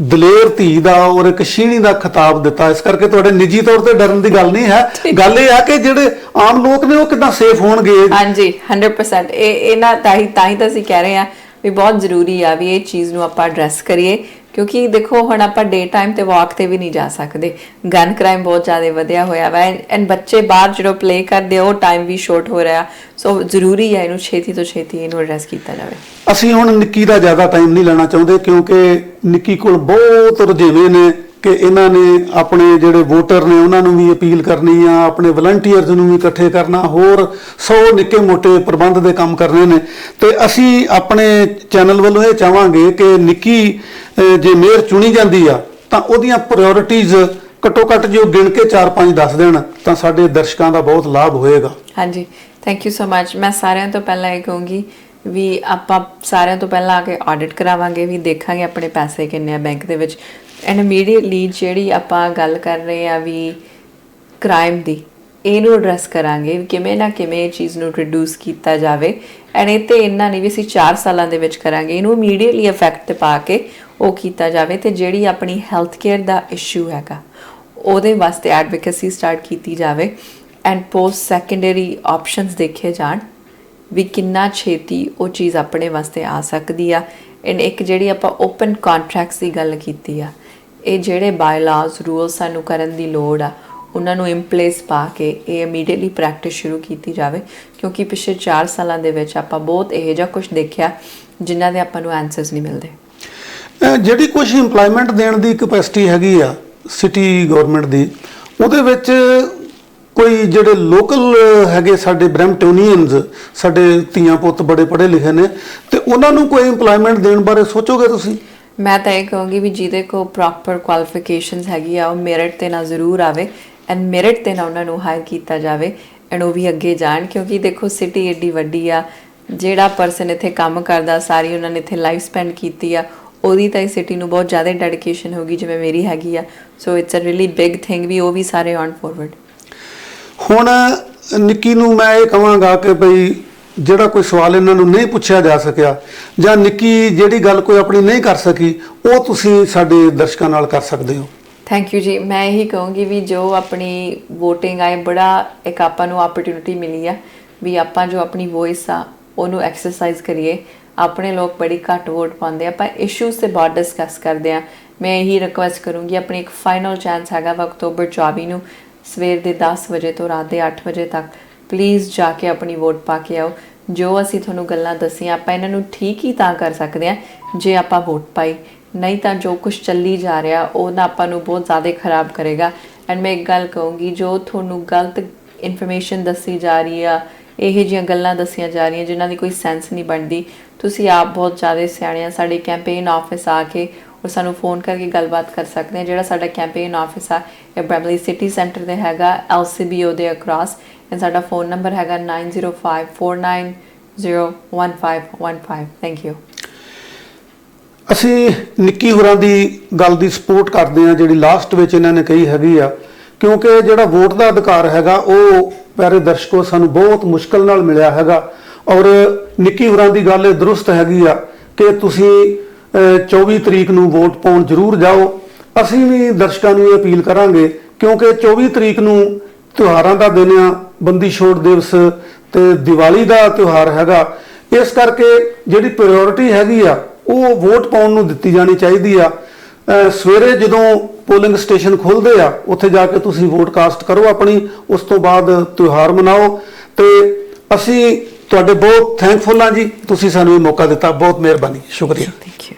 ਦਲੇਰ ਧੀ ਦਾ ਔਰ ਇੱਕ ਸ਼ੀਣੀ ਦਾ ਖਿਤਾਬ ਦਿੱਤਾ। ਇਸ ਕਰਕੇ ਤੁਹਾਡੇ ਨਿੱਜੀ ਤੌਰ ਤੇ ਡਰਨ ਦੀ ਗੱਲ ਨਹੀਂ ਹੈ। ਗੱਲ ਇਹ ਆ ਕਿ ਜਿਹੜੇ ਆਮ ਲੋਕ ਨੇ ਉਹ ਕਿੱਦਾਂ ਸੇਫ ਹੋਣਗੇ। ਹਾਂਜੀ, 100% ਇਹ ਨਾ ਤਾਂ ਹੀ ਤਾਂ ਅਸੀਂ ਕਹਿ ਰਹੇ ਹਾਂ ਵੀ ਬਹੁਤ ਜ਼ਰੂਰੀ ਆ ਵੀ ਇਹ ਚੀਜ਼ ਨੂੰ ਆਪਾਂ ਐਡਰੈਸ ਕਰੀਏ, ਕਿਉਂਕਿ ਦੇਖੋ ਹੁਣ ਆਪਾਂ ਡੇ ਟਾਈਮ ਤੇ ਵਾਕ ਤੇ ਵੀ ਨਹੀਂ ਜਾ ਸਕਦੇ। ਗਨ ਕ੍ਰਾਈਮ ਬਹੁਤ ਜ਼ਿਆਦਾ ਵਧਿਆ ਹੋਇਆ ਵਾ ਐਂਡ ਬੱਚੇ ਬਾਹਰ ਜਦੋਂ ਪਲੇ ਕਰਦੇ ਉਹ ਟਾਈਮ ਵੀ ਸ਼ੋਰਟ ਹੋ ਰਿਹਾ। ਸੋ ਜ਼ਰੂਰੀ ਹੈ ਇਹਨੂੰ ਛੇਤੀ ਤੋਂ ਛੇਤੀ ਇਹਨੂੰ ਐਡਰੈਸ ਕੀਤਾ ਜਾਵੇ। ਅਸੀਂ ਹੁਣ ਨਿੱਕੀ ਦਾ ਜ਼ਿਆਦਾ ਟਾਈਮ ਨਹੀਂ ਲੈਣਾ ਚਾਹੁੰਦੇ ਕਿਉਂਕਿ ਨਿੱਕੀ ਕੋਲ ਬਹੁਤ ਰੁਝੇਵੇਂ ਨੇ ਕਿ ਇਹਨਾਂ ਨੇ ਆਪਣੇ ਜਿਹੜੇ ਵੋਟਰ ਨੇ ਉਹਨਾਂ ਨੂੰ ਵੀ ਅਪੀਲ ਕਰਨੀ ਆ, ਆਪਣੇ ਵਲੰਟੀਅਰਸ ਨੂੰ ਵੀ ਇਕੱਠੇ ਕਰਨਾ, ਹੋਰ 100 ਨਿੱਕੇ ਮੋਟੇ ਪ੍ਰਬੰਧ ਦੇ ਕੰਮ ਕਰਨੇ ਨੇ। ਤੇ ਅਸੀਂ ਆਪਣੇ ਚੈਨਲ ਵੱਲੋਂ ਇਹ ਚਾਹਾਂਗੇ ਕਿ ਨਿੱਕੀ ਜੇ ਮੇਅਰ ਚੁਣੀ ਜਾਂਦੀ ਆ ਤਾਂ ਉਹਦੀਆਂ ਪ੍ਰਾਇੋਰਟੀਜ਼ ਘੱਟੋ ਘੱਟ ਜੋ ਗਿਣ ਕੇ 4-5 ਦੱਸ ਦੇਣ ਤਾਂ ਸਾਡੇ ਦਰਸ਼ਕਾਂ ਦਾ ਬਹੁਤ ਲਾਭ ਹੋਏਗਾ। ਹਾਂਜੀ, ਥੈਂਕ ਯੂ ਸੋ ਮਚ। ਮੈਂ ਸਾਰਿਆਂ ਤੋਂ ਪਹਿਲਾਂ ਇਹ ਕਹੂੰਗੀ ਵੀ ਆਪਾਂ ਸਾਰਿਆਂ ਤੋਂ ਪਹਿਲਾਂ ਆ ਕੇ ਆਡਿਟ ਕਰਾਵਾਂਗੇ, ਵੀ ਦੇਖਾਂਗੇ ਆਪਣੇ ਪੈਸੇ ਕਿੰਨੇ ਆ ਬੈਂਕ ਦੇ ਵਿੱਚ ਐਂਡ ਇਮੀਡੀਏਟਲੀ ਜਿਹੜੀ ਆਪਾਂ ਗੱਲ ਕਰ ਰਹੇ ਆ ਵੀ ਕ੍ਰਾਈਮ ਦੀ, ਇਹਨੂੰ ਐਡਰੈਸ ਕਰਾਂਗੇ ਵੀ ਕਿਵੇਂ ਨਾ ਕਿਵੇਂ ਇਹ ਚੀਜ਼ ਨੂੰ ਰਿਡਿਊਸ ਕੀਤਾ ਜਾਵੇ। ਐਂਡ ਇਹ ਤੇ ਇੰਨਾ ਨਹੀਂ ਵੀ ਅਸੀਂ 4 ਸਾਲਾਂ ਦੇ ਵਿੱਚ ਕਰਾਂਗੇ, ਇਹਨੂੰ ਇਮੀਡੀਏਟਲੀ ਇਫੈਕਟ ਤੇ ਪਾ ਕੇ ਉਹ ਕੀਤਾ ਜਾਵੇ। ਤੇ ਜਿਹੜੀ ਆਪਣੀ ਹੈਲਥ ਕੇਅਰ ਦਾ ਇਸ਼ੂ ਹੈਗਾ ਉਹਦੇ ਵਾਸਤੇ ਐਡਵੋਕੇਸੀ ਸਟਾਰਟ ਕੀਤੀ ਜਾਵੇ ਐਂਡ ਪੋਸਟ ਸੈਕੰਡਰੀ ਆਪਸ਼ਨਸ ਦੇਖੇ ਜਾਣ ਵੀ ਕਿੰਨਾ ਛੇਤੀ ਉਹ ਚੀਜ਼ ਆਪਣੇ ਵਾਸਤੇ ਆ ਸਕਦੀ ਆ। ਐਂਡ ਇੱਕ ਜਿਹੜੀ ਆਪਾਂ ਓਪਨ ਕੰਟਰੈਕਟਸ ਦੀ ਗੱਲ ਕੀਤੀ ਆ, ਇਹ ਜਿਹੜੇ ਬਾਇਲਾਜ਼ ਰੂਲ ਸਾਨੂੰ ਕਰਨ ਦੀ ਲੋੜ ਆ ਉਹਨਾਂ ਨੂੰ ਇਨ ਪਲੇਸ ਪਾ ਕੇ ਇਹ ਇਮੀਡੀਏਟਲੀ ਪ੍ਰੈਕਟਿਸ ਸ਼ੁਰੂ ਕੀਤੀ ਜਾਵੇ, ਕਿਉਂਕਿ ਪਿਛਲੇ 4 ਸਾਲਾਂ ਦੇ ਵਿੱਚ ਆਪਾਂ ਬਹੁਤ ਇਹੋ ਜਿਹਾ ਕੁਝ ਦੇਖਿਆ ਜਿਨ੍ਹਾਂ ਦੇ ਆਪਾਂ ਨੂੰ ਆਨਸਰਸ ਨਹੀਂ ਮਿਲਦੇ। ਜਿਹੜੀ ਕੁਝ ਇੰਪਲੋਇਮੈਂਟ ਦੇਣ ਦੀ ਕਪੈਸਿਟੀ ਹੈਗੀ ਆ ਸਿਟੀ ਗਵਰਨਮੈਂਟ ਦੀ, ਉਹਦੇ ਵਿੱਚ ਕੋਈ ਜਿਹੜੇ ਲੋਕਲ ਹੈਗੇ ਸਾਡੇ ਬਰੈਂਪਟੋਨੀਅਨਸ, ਸਾਡੇ ਧੀਆਂ ਪੁੱਤ ਬੜੇ ਪੜ੍ਹੇ ਲਿਖੇ ਨੇ, ਤੇ ਉਹਨਾਂ ਨੂੰ ਕੋਈ ਇੰਪਲੋਇਮੈਂਟ ਦੇਣ ਬਾਰੇ ਸੋਚੋਗੇ ਤੁਸੀਂ? ਮੈਂ ਤਾਂ ਇਹ ਕਹੂੰਗੀ ਵੀ ਜਿਹਦੇ ਕੋਲ ਪ੍ਰੋਪਰ ਕੁਆਲੀਫਿਕੇਸ਼ਨਸ ਹੈਗੀ ਆ ਉਹ ਮੈਰਿਟ ਤੇ ਨਾ ਜ਼ਰੂਰ ਆਵੇ ਐਂਡ ਮੈਰਿਟ ਤੇ ਨਾ ਉਹਨਾਂ ਨੂੰ ਹਾਇਰ ਕੀਤਾ ਜਾਵੇ ਐਂਡ ਉਹ ਵੀ ਅੱਗੇ ਜਾਣ, ਕਿਉਂਕਿ ਦੇਖੋ ਸਿਟੀ ਏਡੀ ਵੱਡੀ ਆ, ਜਿਹੜਾ ਪਰਸਨ ਇੱਥੇ ਕੰਮ ਕਰਦਾ ਸਾਰੀ ਉਹਨਾਂ ਨੇ ਇੱਥੇ ਲਾਈਫ ਸਪੈਂਡ ਕੀਤੀ ਆ, ਉਹਦੀ ਤਾਂ ਇਸ ਸਿਟੀ ਨੂੰ ਬਹੁਤ ਜ਼ਿਆਦਾ ਡੈਡੀਕੇਸ਼ਨ ਹੋਗੀ ਜਿਵੇਂ ਮੇਰੀ ਹੈਗੀ ਆ। So it's a really big thing ਵੀ ਉਹ ਵੀ ਸਾਰੇ ਆਨ ਫੋਰਵਰਡ। ਹੁਣ ਨਿੱਕੀ ਨੂੰ ਮੈਂ ਇਹ ਕਹਾਂਗਾ ਕਿ ਭਈ ਜਿਹੜਾ ਕੋਈ ਸਵਾਲ ਇਹਨਾਂ ਨੂੰ ਨਹੀਂ ਪੁੱਛਿਆ ਜਾ ਸਕਿਆ ਜਾਂ ਨਿੱਕੀ ਜਿਹੜੀ ਗੱਲ ਕੋਈ ਆਪਣੀ ਨਹੀਂ ਕਰ ਸਕੀ, ਉਹ ਤੁਸੀਂ ਸਾਡੇ ਦਰਸ਼ਕਾਂ ਨਾਲ ਕਰ ਸਕਦੇ ਹੋ। ਥੈਂਕ ਯੂ ਜੀ। ਮੈਂ ਇਹੀ ਕਹੂੰਗੀ ਵੀ ਜੋ ਆਪਣੀ ਵੋਟਿੰਗ ਆਏ, ਬੜਾ ਇੱਕ ਆਪਾਂ ਨੂੰ ਓਪਰਚੁਨਿਟੀ ਮਿਲੀ ਆ ਵੀ ਆਪਾਂ ਜੋ ਆਪਣੀ ਵੋਇਸ ਆ ਉਹਨੂੰ ਐਕਸਰਸਾਈਜ਼ ਕਰੀਏ। ਆਪਣੇ ਲੋਕ ਬੜੀ ਘੱਟ ਵੋਟ ਪਾਉਂਦੇ ਆ, ਆਪਾਂ ਇਸ਼ੂਜ਼ ਤੇ ਬਹੁਤ ਡਿਸਕਸ ਕਰਦੇ ਆ। ਮੈਂ ਇਹੀ ਰਿਕੁਐਸਟ ਕਰੂੰਗੀ, ਆਪਣੀ ਇੱਕ ਫਾਈਨਲ ਚਾਂਸ ਹੈਗਾ ਵਾ ਅਕਤੂਬਰ 24 ਨੂੰ ਸਵੇਰ ਦੇ 10 ਵਜੇ ਤੋਂ ਰਾਤ ਦੇ 8 ਵਜੇ ਤੱਕ। ਪਲੀਜ਼ ਜਾ ਕੇ ਆਪਣੀ ਵੋਟ ਪਾ ਕੇ ਆਓ। ਜੋ ਅਸੀਂ ਤੁਹਾਨੂੰ ਗੱਲਾਂ ਦੱਸੀਆਂ ਆਪਾਂ ਇਹਨਾਂ ਨੂੰ ਠੀਕ ਹੀ ਤਾਂ ਕਰ ਸਕਦੇ ਹਾਂ ਜੇ ਆਪਾਂ ਵੋਟ ਪਾਈ, ਨਹੀਂ ਤਾਂ ਜੋ ਕੁਝ ਚੱਲੀ ਜਾ ਰਿਹਾ ਉਹ ਨਾ ਆਪਾਂ ਨੂੰ ਬਹੁਤ ਜ਼ਿਆਦਾ ਖਰਾਬ ਕਰੇਗਾ। ਐਂਡ ਮੈਂ ਇੱਕ ਗੱਲ ਕਹੂੰਗੀ, ਜੋ ਤੁਹਾਨੂੰ ਗਲਤ ਇਨਫੋਰਮੇਸ਼ਨ ਦੱਸੀ ਜਾ ਰਹੀ ਆ, ਇਹੋ ਜਿਹੀਆਂ ਗੱਲਾਂ ਦੱਸੀਆਂ ਜਾ ਰਹੀਆਂ ਜਿਨ੍ਹਾਂ ਦੀ ਕੋਈ ਸੈਂਸ ਨਹੀਂ ਬਣਦੀ, ਤੁਸੀਂ ਆਪ ਬਹੁਤ ਜ਼ਿਆਦਾ ਸਿਆਣੇ ਆ। ਸਾਡੇ ਕੈਂਪੇਨ ਆਫਿਸ ਆ ਕੇ ਔਰ ਸਾਨੂੰ ਫੋਨ ਕਰਕੇ ਗੱਲਬਾਤ ਕਰ ਸਕਦੇ ਆ। ਜਿਹੜਾ ਸਾਡਾ ਕੈਂਪੇਨ ਆਫਿਸ ਆ ਇਹ ਬ੍ਰੈਮਲੀ ਸਿਟੀ ਸੈਂਟਰ ਦੇ ਹੈਗਾ, LCBO ਦੇ ਅਕ੍ਰਾਸ। ਐਂਡ ਸਾਡਾ ਫੋਨ ਨੰਬਰ ਹੈਗਾ 9054901515। Thank you. ਅਸੀਂ ਨਿੱਕੀ ਹੋਰਾਂ ਦੀ ਗੱਲ ਦੀ ਸਪੋਰਟ ਕਰਦੇ ਹਾਂ ਜਿਹੜੀ ਲਾਸਟ ਵਿੱਚ ਇਹਨਾਂ ਨੇ ਕਹੀ ਹੈਗੀ ਆ, ਕਿਉਂਕਿ ਜਿਹੜਾ ਵੋਟ ਦਾ ਅਧਿਕਾਰ ਹੈਗਾ ਉਹ ਪਿਆਰੇ ਦਰਸ਼ਕੋ ਸਾਨੂੰ ਬਹੁਤ ਮੁਸ਼ਕਲ ਨਾਲ ਮਿਲਿਆ ਹੈਗਾ। ਔਰ ਨਿੱਕੀ ਹੋਰਾਂ ਦੀ ਗੱਲ ਇਹ ਦਰੁਸਤ ਹੈਗੀ ਆ ਕਿ ਤੁਸੀਂ 24 ਤਰੀਕ ਨੂੰ ਵੋਟ ਪਾਉਣ ਜ਼ਰੂਰ ਜਾਓ। ਅਸੀਂ ਵੀ ਦਰਸ਼ਕਾਂ ਨੂੰ ਇਹ ਅਪੀਲ ਕਰਾਂਗੇ, ਕਿਉਂਕਿ 24 ਤਰੀਕ ਨੂੰ ਤਿਉਹਾਰਾਂ ਦਾ ਦਿਨ ਆ, ਬੰਦੀ ਛੋੜ ਦਿਵਸ ਤੇ ਦੀਵਾਲੀ ਦਾ ਤਿਉਹਾਰ ਹੈਗਾ। ਇਸ ਕਰਕੇ ਜਿਹੜੀ ਪ੍ਰਾਇੋਰਟੀ ਹੈਗੀ ਆ ਉਹ ਵੋਟ ਪਾਉਣ ਨੂੰ ਦਿੱਤੀ ਜਾਣੀ ਚਾਹੀਦੀ ਆ। ਸਵੇਰੇ ਜਦੋਂ ਪੋਲਿੰਗ ਸਟੇਸ਼ਨ ਖੁੱਲ੍ਹਦੇ ਆ ਉੱਥੇ ਜਾ ਕੇ ਤੁਸੀਂ ਵੋਟ ਕਾਸਟ ਕਰੋ ਆਪਣੀ, ਉਸ ਤੋਂ ਬਾਅਦ ਤਿਉਹਾਰ ਮਨਾਓ। ਤੇ ਅਸੀਂ ਤੁਹਾਡੇ ਬਹੁਤ ਥੈਂਕਫੁਲ ਹਾਂ ਜੀ, ਤੁਸੀਂ ਸਾਨੂੰ ਇਹ ਮੌਕਾ ਦਿੱਤਾ। ਬਹੁਤ ਮਿਹਰਬਾਨੀ, ਸ਼ੁਕਰੀਆ। Thank you.